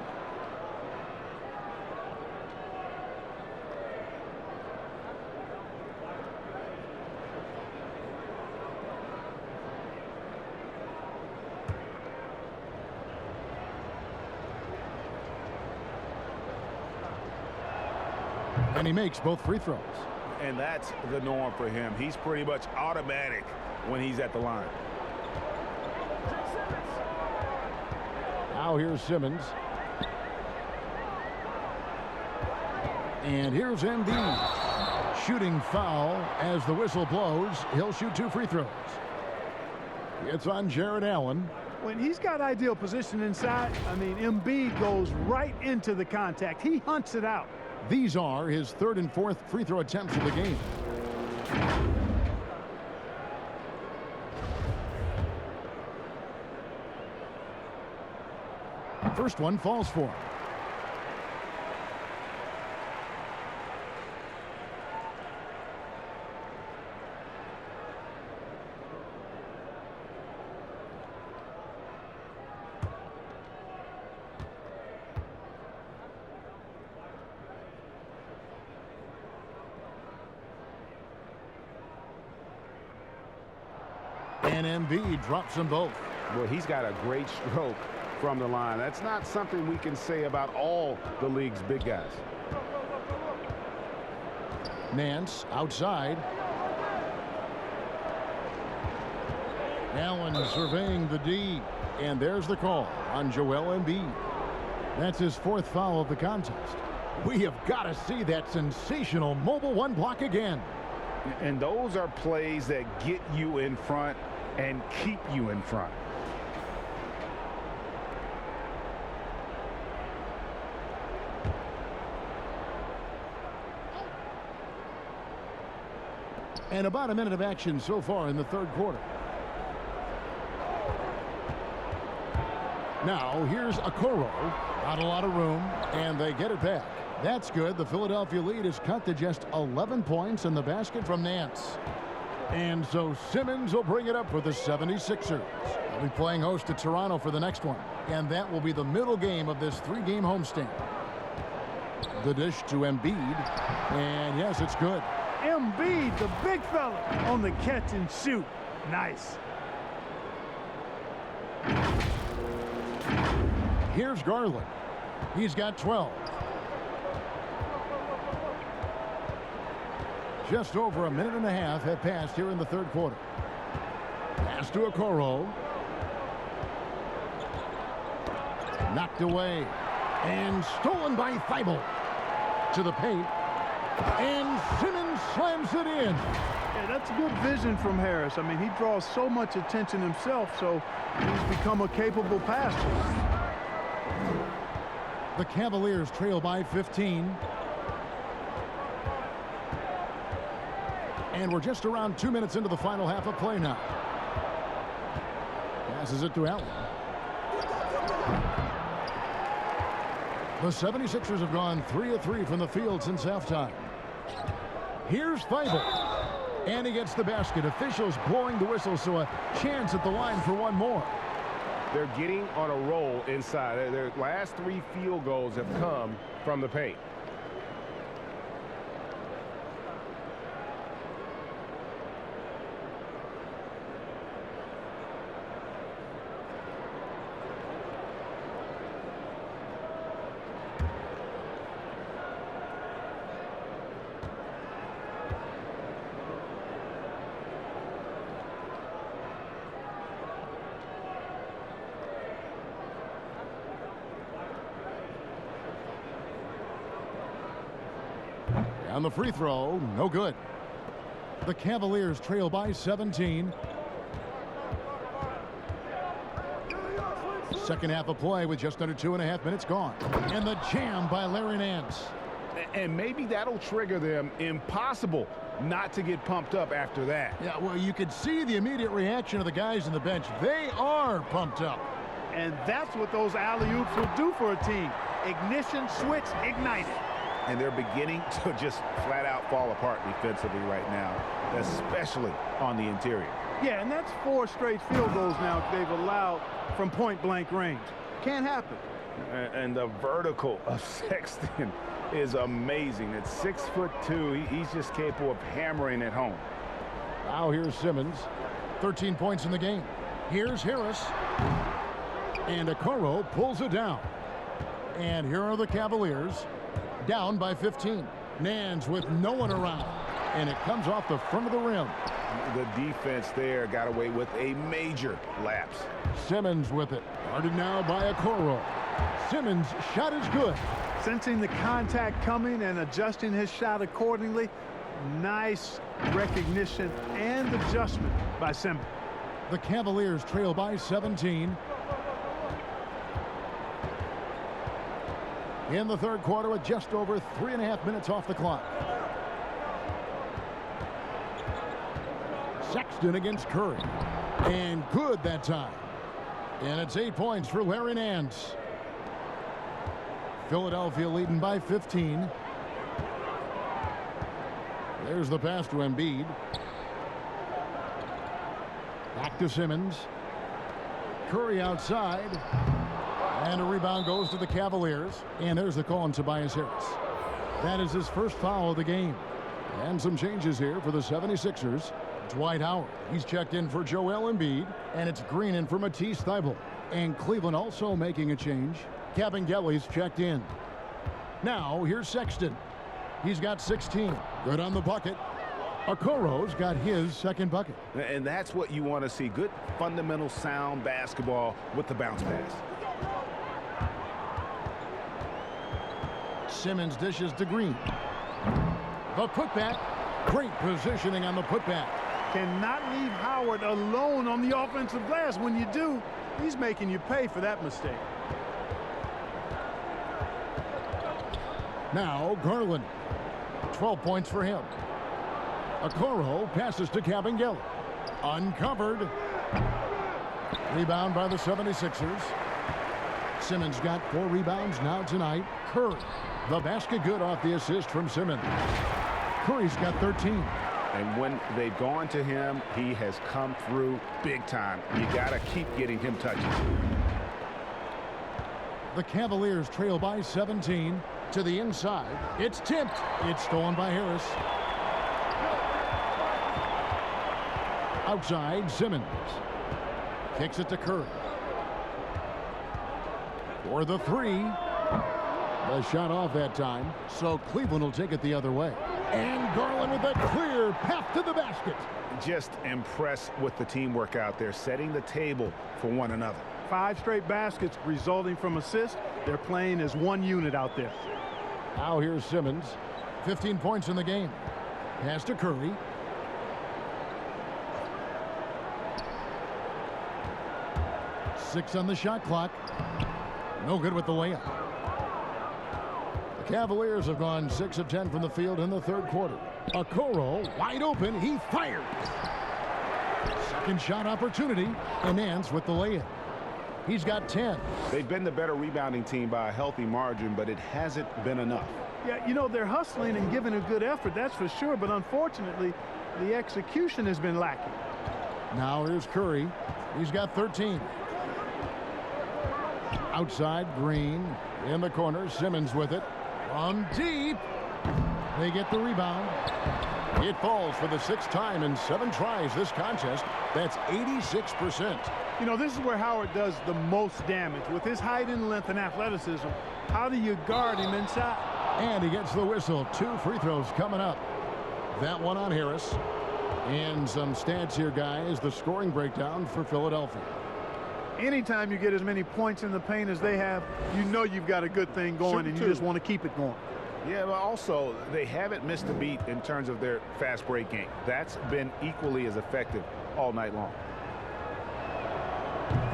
And he makes both free throws. And that's the norm for him. He's pretty much automatic when he's at the line. Now here's Simmons. And here's Embiid. Shooting foul as the whistle blows. He'll shoot 2 free throws. It's on Jared Allen. When he's got ideal position inside, I mean, Embiid goes right into the contact. He hunts it out. These are his 3rd and 4th free throw attempts of the game. First one falls for him. And Embiid drops them both. Well, he's got a great stroke from the line. That's not something we can say about all the league's big guys. Nance outside. Allen surveying the D. And there's the call on Joel Embiid. That's his 4th foul of the contest. We have got to see that sensational mobile 1 block again. And those are plays that get you in front and keep you in front. And about a minute of action so far in the 3rd quarter. Now here's Okoro. Not a lot of room, and they get it back. That's good. The Philadelphia lead is cut to just 11 points in the basket from Nance. And so Simmons will bring it up for the 76ers. They'll be playing host to Toronto for the next one. And that will be the middle game of this 3-game homestand. The dish to Embiid. And yes, it's good. Embiid, the big fella, on the catch and shoot. Nice. Here's Garland. He's got 12. Just over a minute and a half have passed here in the 3rd quarter. Pass to Okoro. Knocked away. And stolen by Thibault. To the paint. And Simmons slams it in. Yeah, that's good vision from Harris. I mean, he draws so much attention himself, so he's become a capable passer. The Cavaliers trail by 15. And we're just around 2 minutes into the final half of play now. Passes it to Allen. The 76ers have gone 3 of 3 from the field since halftime. Here's Thibault. And he gets the basket. Officials blowing the whistle, so a chance at the line for one more. They're getting on a roll inside. Their last 3 field goals have come from the paint. On the free throw, no good. The Cavaliers trail by 17. Second half of play with just under 2.5 minutes gone. And the jam by Larry Nance. And maybe that'll trigger them. Impossible not to get pumped up after that. Yeah, well, you could see the immediate reaction of the guys on the bench. They are pumped up. And that's what those alley-oops will do for a team. Ignition, switch, ignited. And they're beginning to just flat out fall apart defensively right now, especially on the interior. Yeah, and that's 4 straight field goals now they've allowed from point-blank range. Can't happen. And the vertical of Sexton is amazing. At 6'2", he's just capable of hammering it home. Now here's Simmons. 13 points in the game. Here's Harris. And Okoro pulls it down. And here are the Cavaliers. Down by 15. Nance with no one around. And it comes off the front of the rim. The defense there got away with a major lapse. Simmons with it. Guarded now by Okoro. Simmons' shot is good. Sensing the contact coming and adjusting his shot accordingly. Nice recognition and adjustment by Simmons. The Cavaliers trail by 17. In the third quarter with just over 3.5 minutes off the clock. Sexton against Curry. And good that time. And it's 8 points for Larry Nance. Philadelphia leading by 15. There's the pass to Embiid. Back to Simmons. Curry outside. And a rebound goes to the Cavaliers. And there's the call on Tobias Harris. That is his first foul of the game. And some changes here for the 76ers. Dwight Howard, he's checked in for Joel Embiid. And it's Green in for Matisse Thybulle. And Cleveland also making a change. Cavaliers checked in. Now here's Sexton. He's got 16. Good on the bucket. Okoro's got his second bucket. And that's what you want to see. Good fundamental sound basketball with the bounce pass. Simmons dishes to Green. The putback. Great positioning on the putback. Cannot leave Howard alone on the offensive glass. When you do, he's making you pay for that mistake. Now Garland. 12 points for him. Okoro passes to Cavaliers. Uncovered. Rebound by the 76ers. Simmons got 4 rebounds now tonight. Curry. The basket good off the assist from Simmons. Curry's got 13. And when they've gone to him, he has come through big time. You got to keep getting him touches. The Cavaliers trail by 17 to the inside. It's tipped. It's stolen by Harris. Outside, Simmons. Kicks it to Curry. For the 3. The shot off that time, so Cleveland will take it the other way. And Garland with a clear path to the basket. Just impressed with the teamwork out there, setting the table for one another. 5 straight baskets resulting from assists. They're playing as one unit out there. Now here's Simmons. 15 points in the game. Pass to Curry. Six on the shot clock. No good with the layup. The Cavaliers have gone 6 of 10 from the field in the third quarter. Okoro wide open. He fires. Second shot opportunity, and Nance with the lay-in. He's got 10. They've been the better rebounding team by a healthy margin, but it hasn't been enough. Yeah, you know, they're hustling and giving a good effort, that's for sure, but unfortunately, the execution has been lacking. Now here's Curry. He's got 13. Outside, Green. In the corner, Simmons with it. From deep. They get the rebound. It falls for the 6th time in 7 tries this contest. That's 86%. You know, this is where Howard does the most damage. With his height and length and athleticism, how do you guard him inside? And he gets the whistle. 2 free throws coming up. That one on Harris. And some stats here, guys. The scoring breakdown for Philadelphia. Anytime you get as many points in the paint as they have, you know you've got a good thing going, and you just want to keep it going. Yeah, but also, they haven't missed a beat in terms of their fast break game. That's been equally as effective all night long.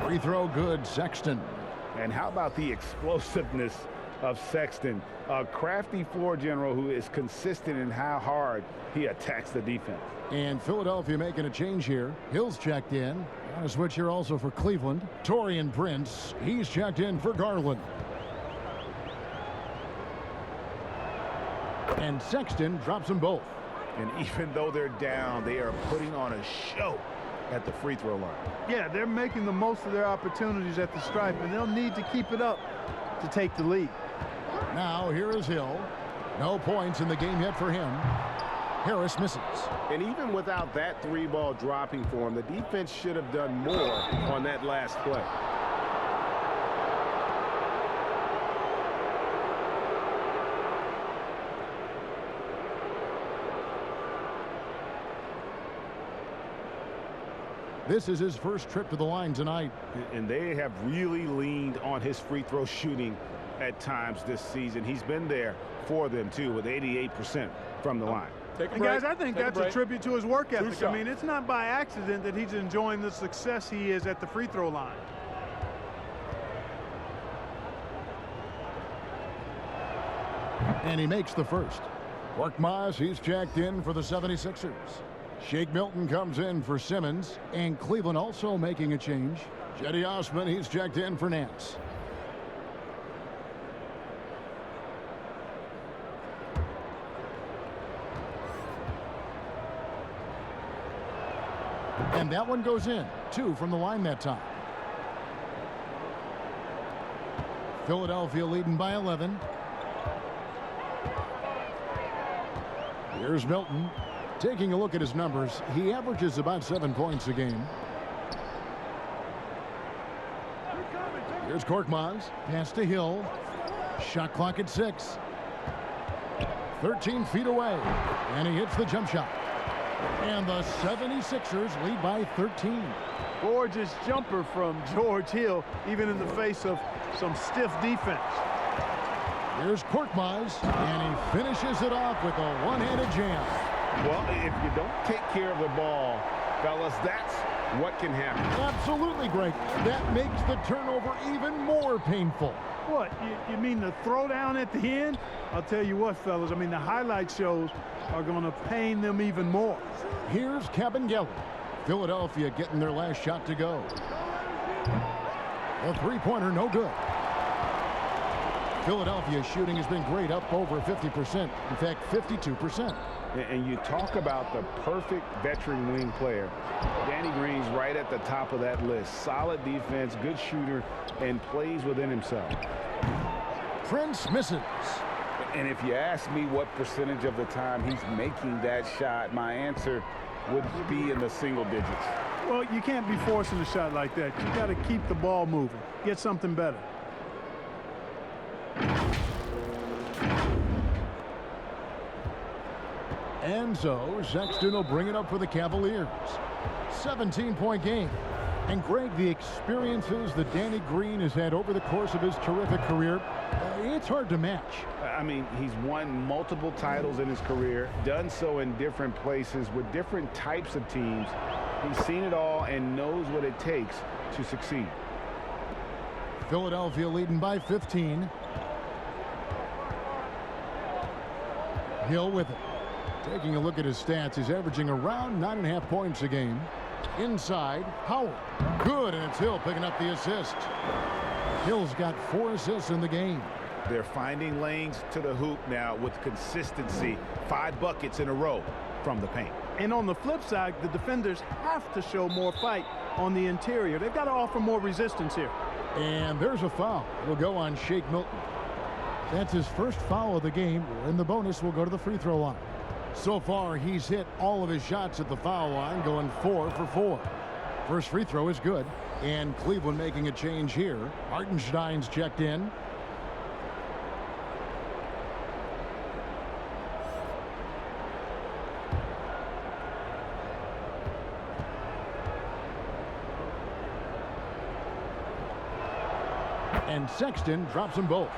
Free throw good, Sexton. And how about the explosiveness of Sexton? A crafty floor general who is consistent in how hard he attacks the defense. And Philadelphia making a change here. Hill's checked in. On a switch here also for Cleveland. Taurean Prince, he's checked in for Garland. And Sexton drops them both. And even though they're down, they are putting on a show at the free throw line. Yeah, they're making the most of their opportunities at the stripe, and they'll need to keep it up to take the lead. Now here is Hill. No points in the game yet for him. Harris misses. And even without that 3-ball dropping for him, the defense should have done more on that last play. This is his first trip to the line tonight. And they have really leaned on his free throw shooting at times this season. He's been there for them, too, with 88% from the line. And guys, I think that's a tribute to his work ethic. I mean, it's not by accident that he's enjoying the success he is at the free throw line. And he makes the first. Korkmaz, he's checked in for the 76ers. Shake Milton comes in for Simmons, and Cleveland also making a change. Cedi Osman, he's checked in for Nance. And that one goes in. 2 from the line that time. Philadelphia leading by 11. Here's Milton. Taking a look at his numbers, he averages about 7 points a game. Here's Korkmaz. Pass to Hill. Shot clock at 6. 13 feet away. And he hits the jump shot. And the 76ers lead by 13. Gorgeous jumper from George Hill, even in the face of some stiff defense. Here's Korkmaz, and he finishes it off with a one-handed jam. Well, if you don't take care of the ball, fellas, that's what can happen. Absolutely, Greg. That makes the turnover even more painful. What, you mean the throwdown at the end? I'll tell you what, fellas, I mean, the highlight shows are going to pain them even more. Here's Cavaliers. Philadelphia getting their last shot to go. A three-pointer, no good. Philadelphia's shooting has been great, up over 50%. In fact, 52%. And you talk about the perfect veteran wing player. Danny Green's right at the top of that list. Solid defense, good shooter, and plays within himself. Prince misses. And if you ask me what percentage of the time he's making that shot, my answer would be in the single digits. Well, you can't be forcing a shot like that. You got to keep the ball moving. Get something better. And so Sexton will bring it up for the Cavaliers. 17-point game. And Greg, the experiences that Danny Green has had over the course of his terrific career, it's hard to match. I mean, he's won multiple titles in his career, done so in different places with different types of teams. He's seen it all and knows what it takes to succeed. Philadelphia leading by 15. Hill with it. Taking a look at his stats, he's averaging around 9.5 points a game. Inside, Howard. Good, and it's Hill picking up the assist. Hill's got 4 assists in the game. They're finding lanes to the hoop now with consistency. 5 buckets in a row from the paint. And on the flip side, the defenders have to show more fight on the interior. They've got to offer more resistance here. And there's a foul. Will go on Shake Milton. That's his first foul of the game, and the bonus will go to the free throw line. So far, he's hit all of his shots at the foul line, going 4 for 4. First free throw is good, and Cleveland making a change here. Hartenstein's checked in. And Sexton drops them both.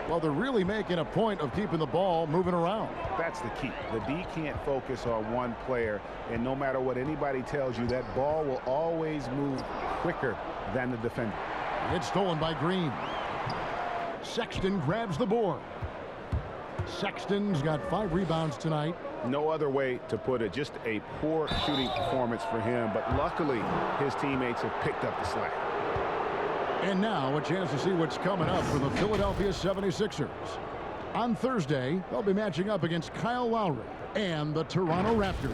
Well, they're really making a point of keeping the ball moving around. That's the key. The D can't focus on one player, and no matter what anybody tells you, that ball will always move quicker than the defender. It's stolen by Green. Sexton grabs the board. Sexton's got 5 rebounds tonight. No other way to put it. Just a poor shooting performance for him, but luckily his teammates have picked up the slack. And now a chance to see what's coming up for the Philadelphia 76ers. On Thursday, they'll be matching up against Kyle Lowry and the Toronto Raptors.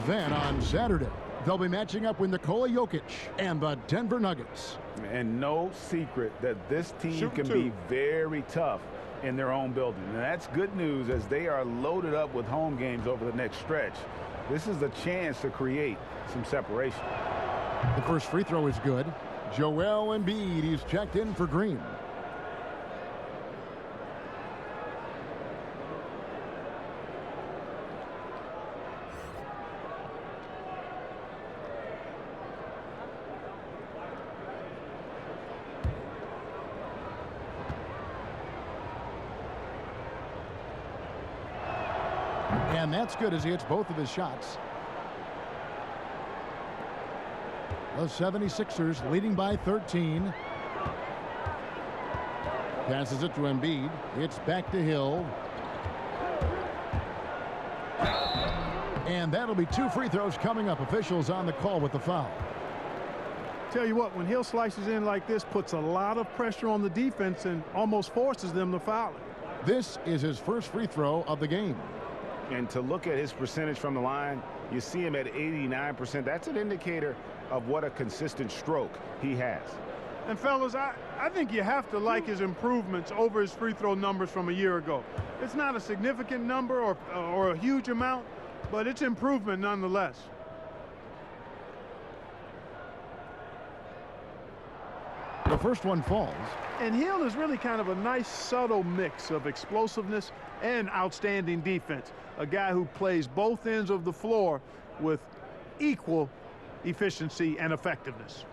Then on Saturday, they'll be matching up with Nikola Jokic and the Denver Nuggets. And no secret that this team can be very tough in their own building. And that's good news as they are loaded up with home games over the next stretch. This is a chance to create some separation. The first free throw is good. Joel Embiid, he's checked in for Green. And that's good as he hits both of his shots. The 76ers leading by 13. Passes it to Embiid. It's back to Hill. And that'll be 2 free throws coming up. Officials on the call with the foul. Tell you what, when Hill slices in like this, puts a lot of pressure on the defense and almost forces them to foul it. This is his first free throw of the game. And to look at his percentage from the line, you see him at 89%. That's an indicator of what a consistent stroke he has. And fellas, I think you have to like his improvements over his free throw numbers from a year ago. It's not a significant number or a huge amount, but it's improvement nonetheless. The first one falls. And Hill is really kind of a nice subtle mix of explosiveness and outstanding defense. A guy who plays both ends of the floor with equal efficiency and effectiveness.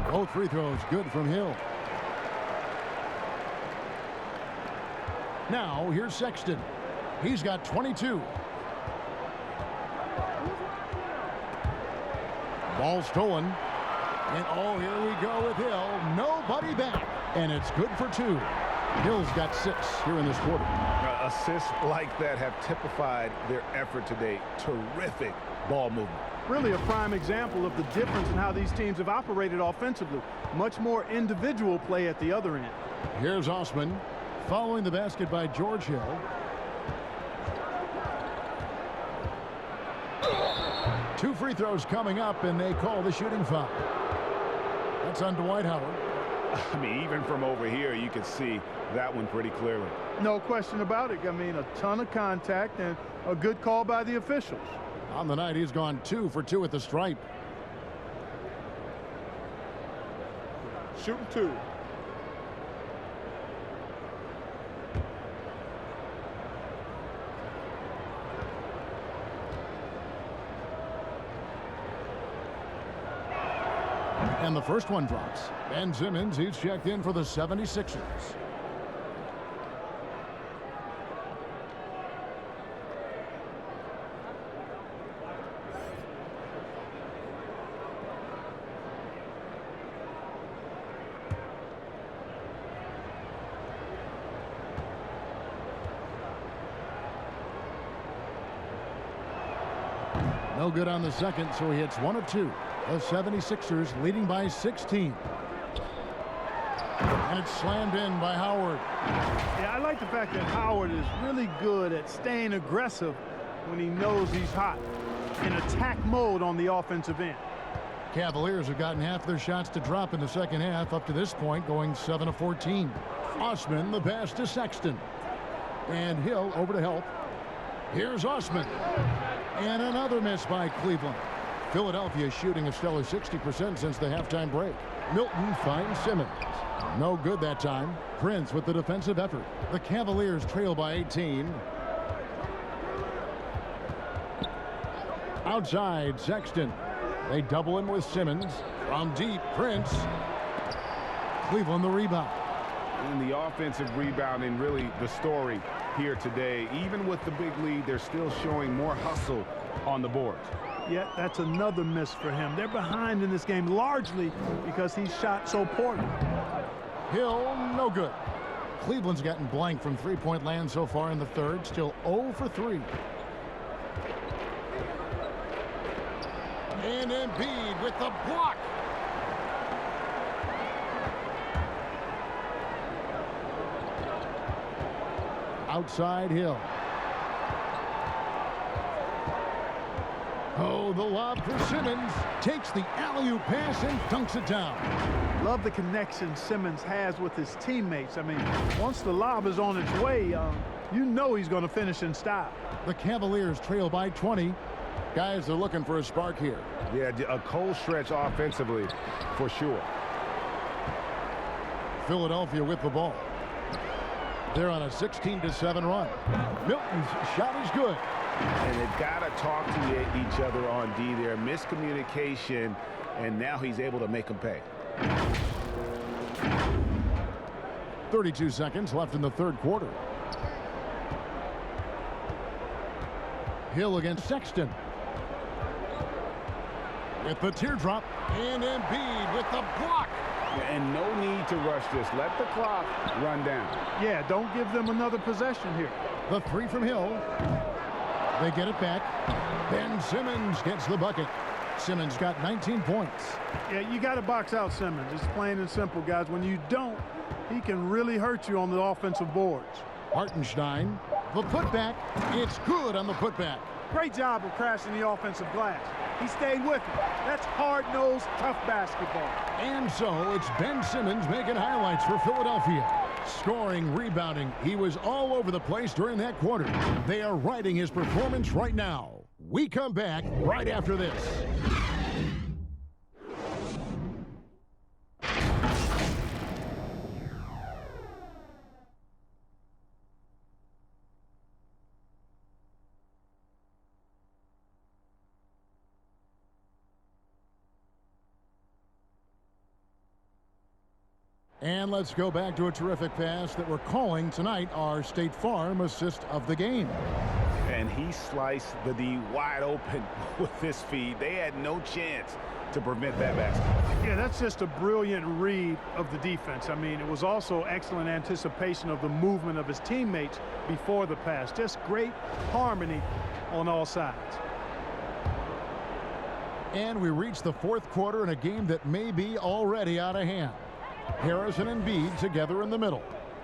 Both free throws good from Hill. Now here's Sexton. He's got 22. Ball stolen. And oh, here we go with Hill. Nobody back. And it's good for 2. Hill's got 6 here in this quarter. Assists like that have typified their effort today. Terrific ball movement. Really a prime example of the difference in how these teams have operated offensively. Much more individual play at the other end. Here's Osman following the basket by George Hill. Two free throws coming up, and they call the shooting foul. That's on Dwight Howard. I mean, even from over here, you can see that one pretty clearly. No question about it. I mean, a ton of contact and a good call by the officials. On the night, he's gone 2 for 2 at the stripe. Shooting 2. And the first one drops. Ben Simmons, he's checked in for the 76ers. No good on the second, so he hits 1 of 2. The 76ers leading by 16. And it's slammed in by Howard. Yeah, I like the fact that Howard is really good at staying aggressive when he knows he's hot, in attack mode on the offensive end. Cavaliers have gotten half their shots to drop in the second half up to this point, going 7 of 14. Osman, the pass to Sexton. And Hill over to help. Here's Osman. And another miss by Cleveland. Philadelphia shooting a stellar 60% since the halftime break. Milton finds Simmons. No good that time. Prince with the defensive effort. The Cavaliers trail by 18. Outside, Sexton. They double him with Simmons. From deep, Prince. Cleveland the rebound. And the offensive rebounding, really the story here today. Even with the big lead, they're still showing more hustle on the boards. Yeah, that's another miss for him. They're behind in this game largely because he shot so poorly. Hill, no good. Cleveland's gotten blank from three-point land so far in the third. Still 0 for 3. And Embiid with the block. Outside Hill. Oh, the lob for Simmons. Takes the alley-oop pass and dunks it down. Love the connection Simmons has with his teammates. I mean, once the lob is on its way, you know he's going to finish in style. The Cavaliers trail by 20. Guys are looking for a spark here. Yeah, a cold stretch offensively for sure. Philadelphia with the ball. They're on a 16-7 run. Milton's shot is good. And they've got to talk to each other on D there. Miscommunication, and now he's able to make them pay. 32 seconds left in the third quarter. Hill against Sexton. With the teardrop, and Embiid with the block. And no need to rush this. Let the clock run down. Yeah, don't give them another possession here. The three from Hill. They get it back. Ben Simmons gets the bucket. Simmons got 19 points. Yeah, you got to box out Simmons. It's plain and simple, guys. When you don't, he can really hurt you on the offensive boards. Hartenstein, the putback. It's good on the putback. Great job of crashing the offensive glass. He stayed with it. That's hard-nosed, tough basketball. And so it's Ben Simmons making highlights for Philadelphia. Scoring, rebounding. He was all over the place during that quarter. They are riding his performance right now. We come back right after this. And let's go back to a terrific pass that we're calling tonight our State Farm assist of the game. And he sliced the D wide open with this feed. They had no chance to prevent that basket. Yeah, that's just a brilliant read of the defense. I mean, it was also excellent anticipation of the movement of his teammates before the pass. Just great harmony on all sides. And we reach the fourth quarter in a game that may be already out of hand. Harrison and Embiid together in the middle.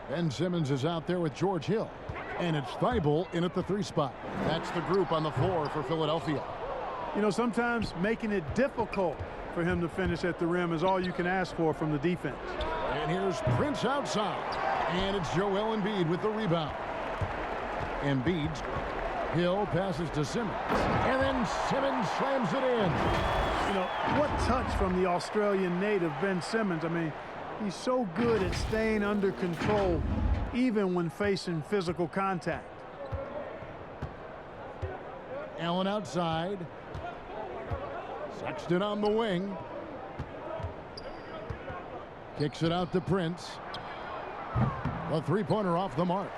Ben Simmons is out there with George Hill. And it's Thibault in at the 3 spot. That's the group on the floor for Philadelphia. You know, sometimes making it difficult for him to finish at the rim is all you can ask for from the defense. And here's Prince outside. And it's Joel Embiid with the rebound. Embiid. Hill passes to Simmons. And then Simmons slams it in. You know, what touch from the Australian native, Ben Simmons. I mean, he's so good at staying under control, even when facing physical contact. Allen outside. Sexton on the wing. Kicks it out to Prince. A three-pointer off the mark.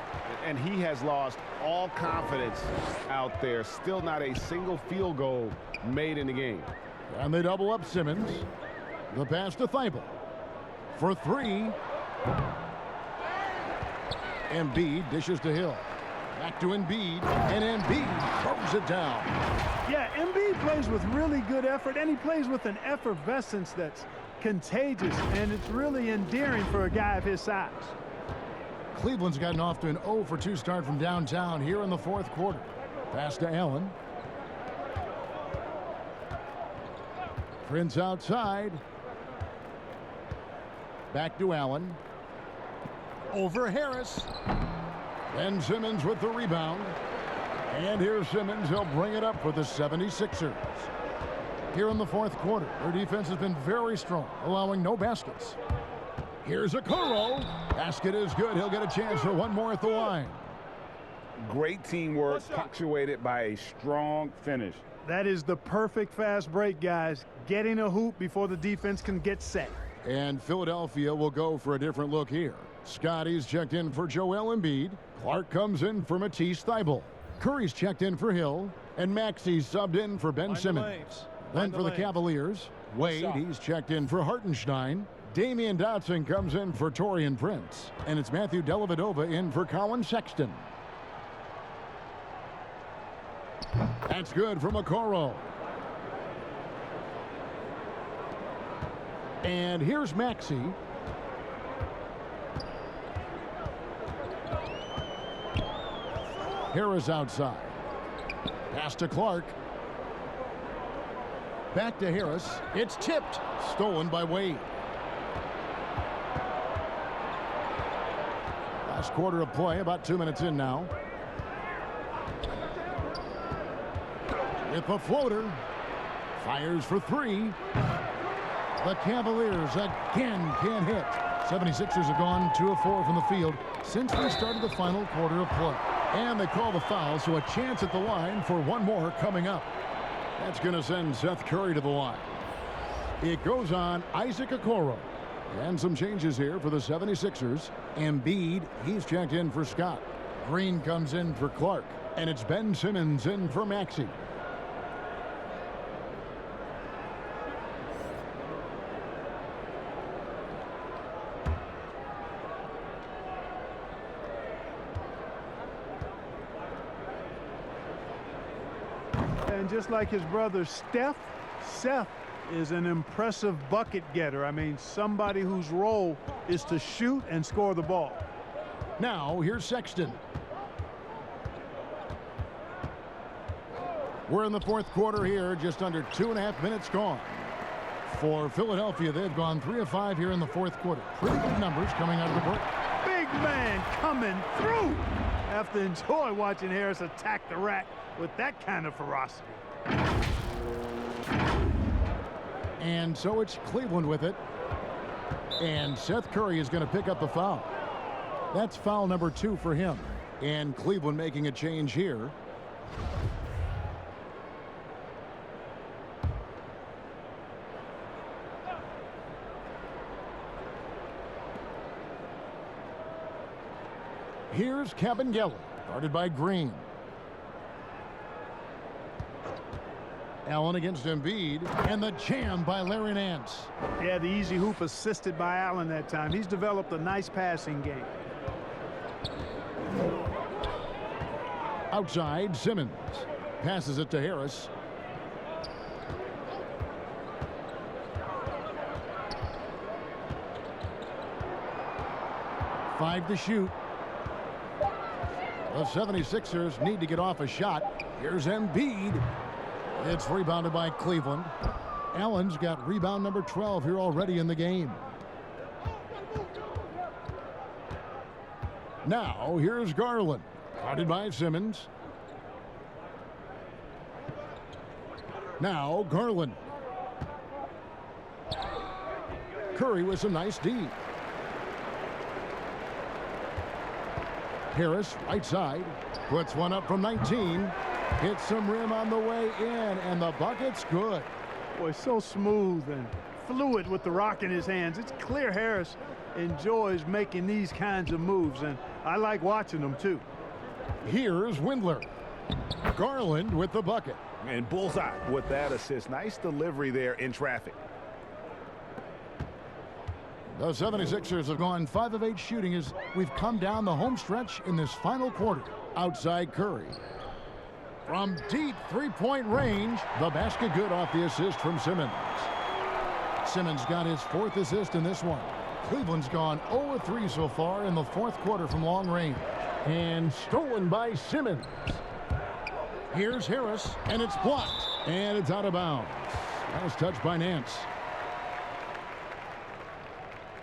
And he has lost all confidence out there. Still not a single field goal made in the game. And they double up Simmons. The pass to Thibault. For 3. Embiid dishes to Hill. Back to Embiid. And Embiid throws it down. Yeah, Embiid plays with really good effort, and he plays with an effervescence that's contagious, and it's really endearing for a guy of his size. Cleveland's gotten off to an 0 for 2 start from downtown here in the fourth quarter. Pass to Allen. Prince outside. Back to Allen. Over Harris. Ben Simmons with the rebound. And here's Simmons. He'll bring it up for the 76ers. Here in the fourth quarter, their defense has been very strong, allowing no baskets. Here's Okoro. Basket is good. He'll get a chance for one more at the line. Great teamwork, punctuated by a strong finish. That is the perfect fast break, guys. Getting a hoop before the defense can get set. And Philadelphia will go for a different look here. Scotty's checked in for Joel Embiid. Clark comes in for Matisse Thybulle. Curry's checked in for Hill. And Maxey's subbed in for Ben Simmons. Then for the Cavaliers, Wade, he's checked in for Hartenstein. Damian Dotson comes in for Taurean Prince. And it's Matthew Dellavedova in for Colin Sexton. That's good from Okoro. And here's Maxey. Harris outside. Pass to Clark. Back to Harris. It's tipped. Stolen by Wade. Last quarter of play, about 2 minutes in now. With a floater. Fires for three. The Cavaliers again can't hit. 76ers have gone 2 of 4 from the field since we started the final quarter of play. And they call the foul, so a chance at the line for one more coming up. That's going to send Seth Curry to the line. It goes on Isaac Okoro. And some changes here for the 76ers. Embiid, he's checked in for Scott. Green comes in for Clark. And it's Ben Simmons in for Maxey. And just like his brother Steph, Seth is an impressive bucket getter. I mean, somebody whose role is to shoot and score the ball. Now, here's Sexton. We're in the fourth quarter here, just under 2.5 minutes gone. For Philadelphia, they've gone 3 of 5 here in the fourth quarter. Pretty good numbers coming out of the break. Big man coming through. I have to enjoy watching Harris attack the rack with that kind of ferocity. And so it's Cleveland with it. And Seth Curry is going to pick up the foul. That's foul number 2 for him. And Cleveland making a change here. Here's Cabangeli, guarded by Green. Allen against Embiid, and the jam by Larry Nance. Yeah, the easy hoop assisted by Allen that time. He's developed a nice passing game. Outside, Simmons passes it to Harris. Five to shoot. The 76ers need to get off a shot. Here's Embiid. It's rebounded by Cleveland. Allen's got rebound number 12 here already in the game. Now, here's Garland. Guarded by Simmons. Now, Garland. Curry with some nice D. Harris, right side, puts one up from 19. Hits some rim on the way in, and the bucket's good. Boy, so smooth and fluid with the rock in his hands. It's clear Harris enjoys making these kinds of moves, and I like watching them too. Here's Windler. Garland with the bucket. And bullseye with that assist. Nice delivery there in traffic. The 76ers have gone 5 of 8 shooting as we've come down the home stretch in this final quarter. Outside Curry. From deep three-point range, the basket good off the assist from Simmons. Simmons got his 4th assist in this one. Cleveland's gone 0-3 so far in the 4th quarter from long range. And stolen by Simmons. Here's Harris, and it's blocked. And it's out of bounds. That was touched by Nance.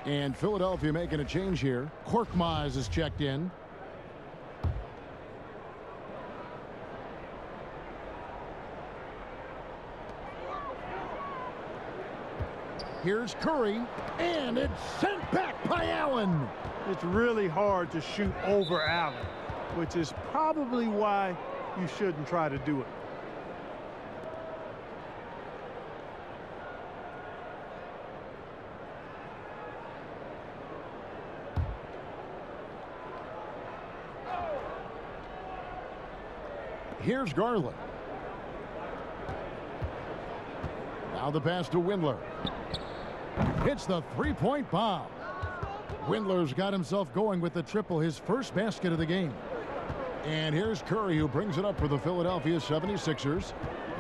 And Philadelphia making a change here. Korkmaz is checked in. Here's Curry, and it's sent back by Allen. It's really hard to shoot over Allen, which is probably why you shouldn't try to do it. Here's Garland. Now the pass to Windler. Hits the three-point bomb. Windler's got himself going with the triple, his first basket of the game. And here's Curry, who brings it up for the Philadelphia 76ers.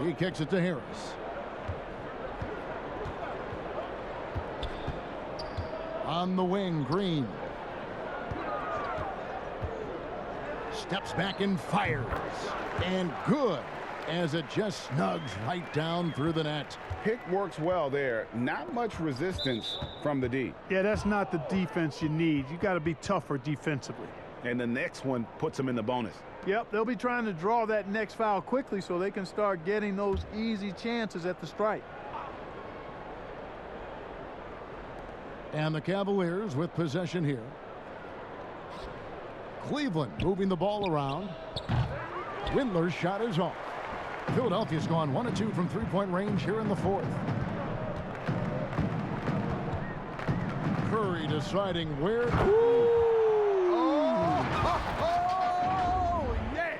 He kicks it to Harris. On the wing, Green. Steps back and fires. And good, as it just snugs right down through the net. Pick works well there. Not much resistance from the D. Yeah, that's not the defense you need. You got to be tougher defensively. And the next one puts them in the bonus. Yep, they'll be trying to draw that next foul quickly so they can start getting those easy chances at the stripe. And the Cavaliers with possession here. Cleveland moving the ball around. Windler's shot is off. Philadelphia's gone 1 of 2 from three-point range here in the 4th. Curry deciding where. Oh, yeah!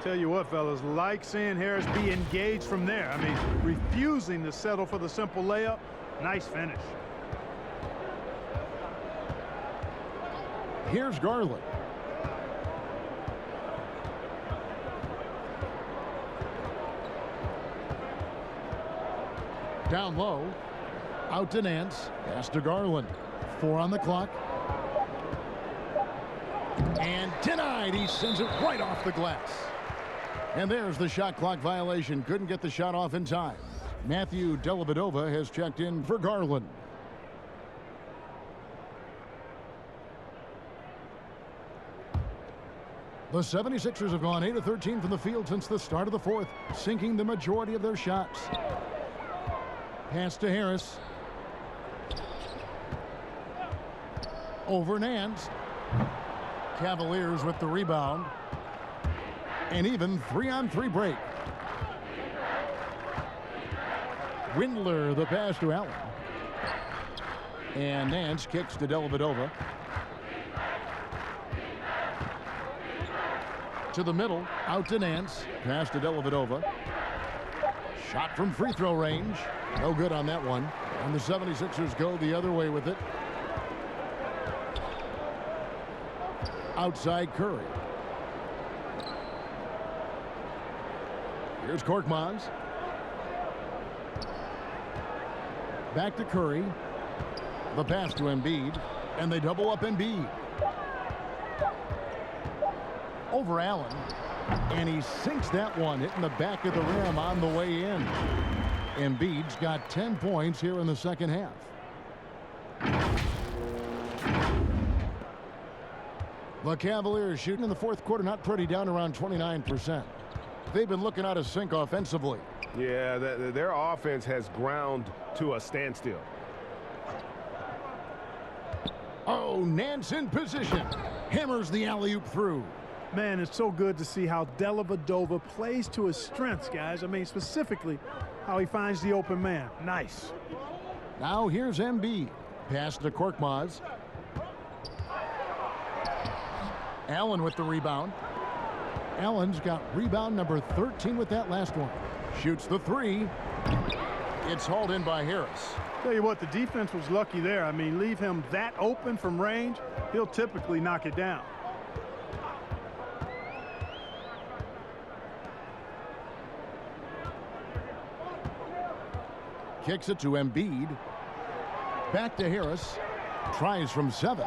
Tell you what, fellas, like seeing Harris be engaged from there. I mean, refusing to settle for the simple layup. Nice finish. Here's Garland. Down low, out to Nance, pass to Garland. 4 on the clock. And denied. He sends it right off the glass. And there's the shot clock violation. Couldn't get the shot off in time. Matthew Dellavedova has checked in for Garland. The 76ers have gone 8 of 13 from the field since the start of the 4th, sinking the majority of their shots. Pass to Harris. Over Nance. Cavaliers with the rebound. And even 3-on-3 break. Windler the pass to Allen. And Nance kicks to Dellavedova. To the middle, out to Nance. Pass to Dellavedova. Shot from free throw range. No good on that one. And the 76ers go the other way with it. Outside Curry. Here's Korkmaz. Back to Curry. The pass to Embiid. And they double up Embiid. Over Allen. And he sinks that one, hitting the back of the rim on the way in. Embiid's got 10 points here in the second half. The Cavaliers shooting in the 4th quarter, not pretty, down around 29%. They've been looking out of sync offensively. Yeah, their offense has ground to a standstill. Oh, Nance in position. Hammers the alley-oop through. Man, it's so good to see how Dellavedova plays to his strengths, guys. I mean, specifically, how he finds the open man. Nice. Now here's Embiid. Pass to Korkmaz. Allen with the rebound. Allen's got rebound number 13 with that last one. Shoots the 3. It's hauled in by Harris. Tell you what, the defense was lucky there. I mean, leave him that open from range, he'll typically knock it down. Kicks it to Embiid. Back to Harris. Tries from 7.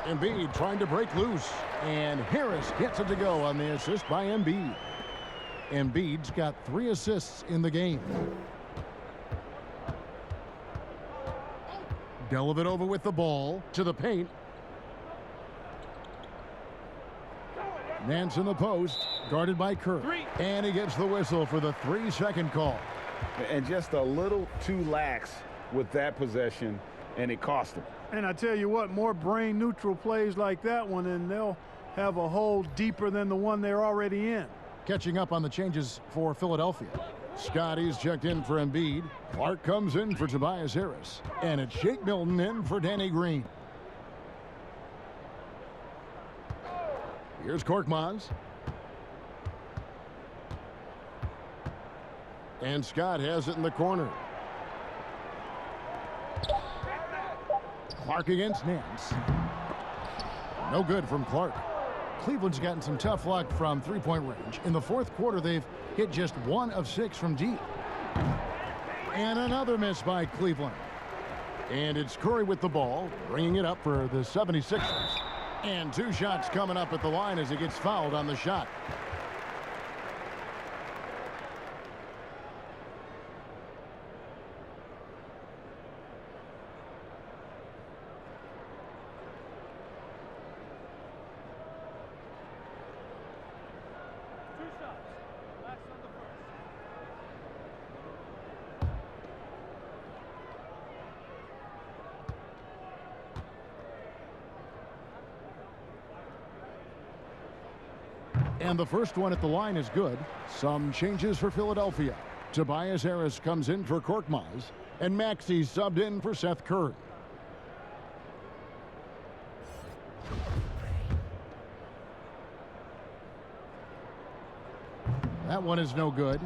Embiid trying to break loose. And Harris gets it to go on the assist by Embiid. Embiid's got 3 assists in the game. Dellavedova with the ball to the paint. Nance in the post, guarded by Kerr. And he gets the whistle for the 3-second call. And just a little too lax with that possession, and it cost him. And I tell you what, more brain-neutral plays like that one, and they'll have a hole deeper than the one they're already in. Catching up on the changes for Philadelphia. Scotty's checked in for Embiid. Clark comes in for Tobias Harris. And it's Shake Milton in for Danny Green. Here's Korkmaz. And Scott has it in the corner. Clark against Nance. No good from Clark. Cleveland's gotten some tough luck from three-point range. In the fourth quarter, they've hit just 1 of 6 from deep. And another miss by Cleveland. And it's Curry with the ball, bringing it up for the 76ers. And 2 shots coming up at the line as he gets fouled on the shot. And the first one at the line is good. Some changes for Philadelphia. Tobias Harris comes in for Korkmaz. And Maxey subbed in for Seth Curry. That one is no good.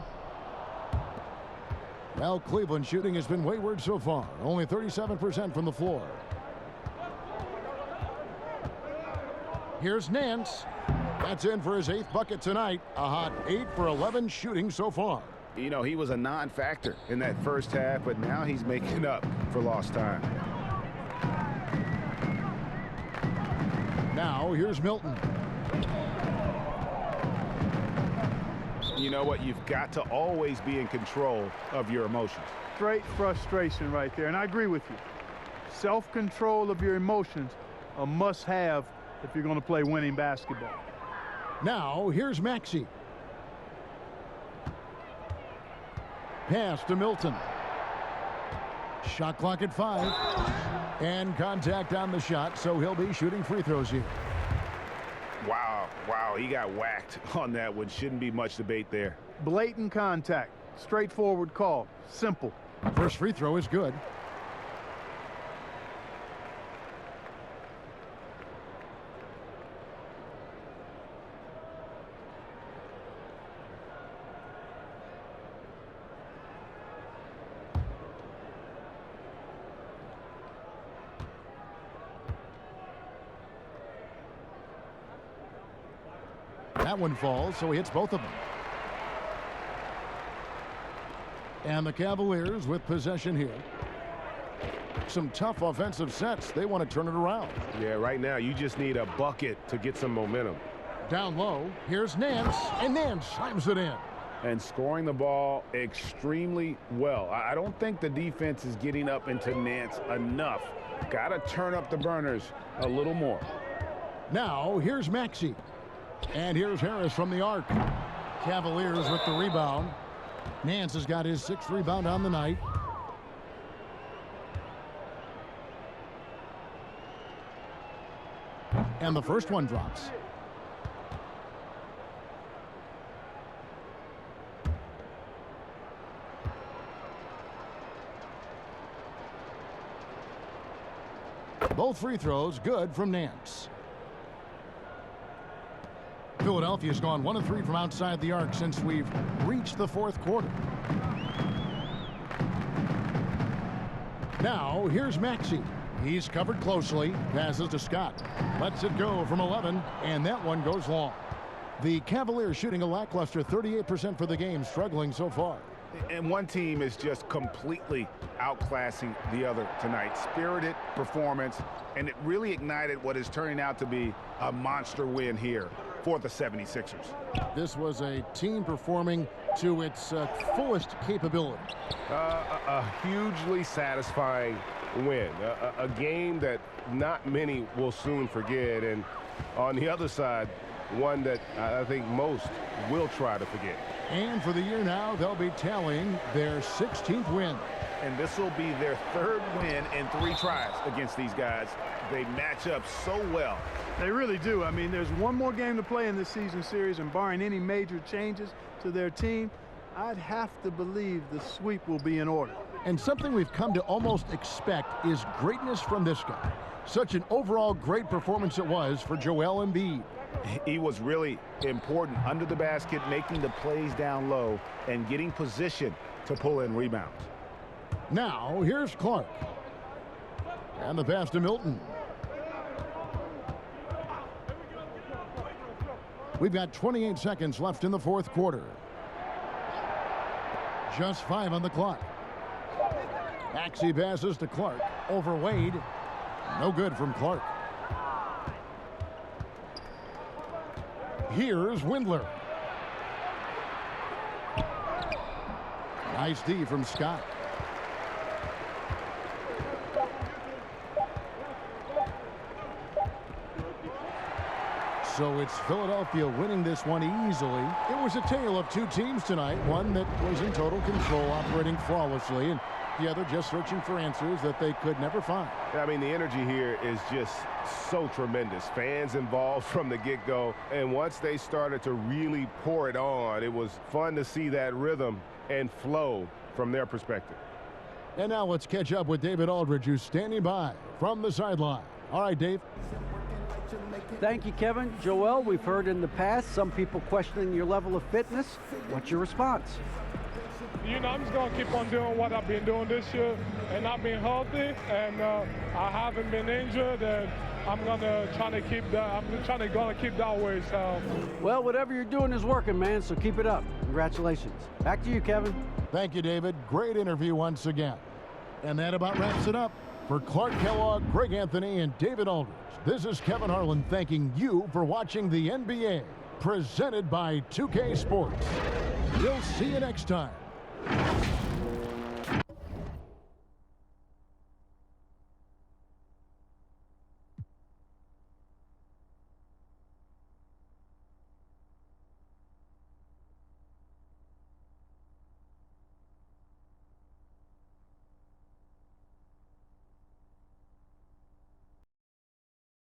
Well, Cleveland shooting has been wayward so far. Only 37% from the floor. Here's Nance. That's in for his 8th bucket tonight. A hot 8 for 11 shooting so far. You know, he was a non-factor in that first half, but now he's making up for lost time. Now, here's Milton. You know what? You've got to always be in control of your emotions. Straight frustration right there, and I agree with you. Self-control of your emotions, a must-have if you're going to play winning basketball. Now, here's Maxey. Pass to Milton. Shot clock at 5. And contact on the shot, so he'll be shooting free throws here. Wow, he got whacked on that one. Shouldn't be much debate there. Blatant contact. Straightforward call. Simple. First free throw is good. That one falls, so he hits both of them. And the Cavaliers with possession here. Some tough offensive sets. They want to turn it around. Yeah, right now you just need a bucket to get some momentum. Down low, here's Nance, and Nance slams it in. And scoring the ball extremely well. I don't think the defense is getting up into Nance enough. Got to turn up the burners a little more. Now, here's Maxey. And here's Harris from the arc. Cavaliers with the rebound. Nance has got his 6th rebound on the night. And the first one drops. Both free throws good from Nance. Philadelphia's gone 1 of 3 from outside the arc since we've reached the fourth quarter. Now, here's Maxey. He's covered closely. Passes to Scott. Lets it go from 11, and that one goes long. The Cavaliers shooting a lackluster 38% for the game, struggling so far. And one team is just completely outclassing the other tonight. Spirited performance, and it really ignited what is turning out to be a monster win here for the 76ers. This was a team performing to its fullest capability. A hugely satisfying win. A game that not many will soon forget. And on the other side, one that I think most will try to forget. And for the year now, they'll be tallying their 16th win. And this will be their 3rd win in 3 tries against these guys. They match up so well. They really do. I mean, there's one more game to play in this season series, and barring any major changes to their team, I'd have to believe the sweep will be in order. And something we've come to almost expect is greatness from this guy. Such an overall great performance it was for Joel Embiid. He was really important under the basket, making the plays down low and getting position to pull in rebounds. Now, here's Clark. And the pass to Milton. We've got 28 seconds left in the 4th quarter. Just 5 on the clock. Maxey passes to Clark. Over Wade. No good from Clark. Here's Windler. Nice D from Scott. So it's Philadelphia winning this one easily. It was a tale of 2 teams tonight. One that was in total control, operating flawlessly, and the other just searching for answers that they could never find. I mean, the energy here is just so tremendous. Fans involved from the get-go. And once they started to really pour it on, it was fun to see that rhythm and flow from their perspective. And now let's catch up with David Aldridge, who's standing by from the sideline. All right, Dave. Thank you, Kevin. Joel, we've heard in the past some people questioning your level of fitness. What's your response? You know, I'm just going to keep on doing what I've been doing this year, and I've been healthy, and I haven't been injured, and I'm going to try to keep that. I'm trying to keep that way. So. Well, whatever you're doing is working, man, so keep it up. Congratulations. Back to you, Kevin. Thank you, David. Great interview once again. And that about wraps it up. For Clark Kellogg, Greg Anthony, and David Aldridge, this is Kevin Harlan thanking you for watching the NBA, presented by 2K Sports. We'll see you next time.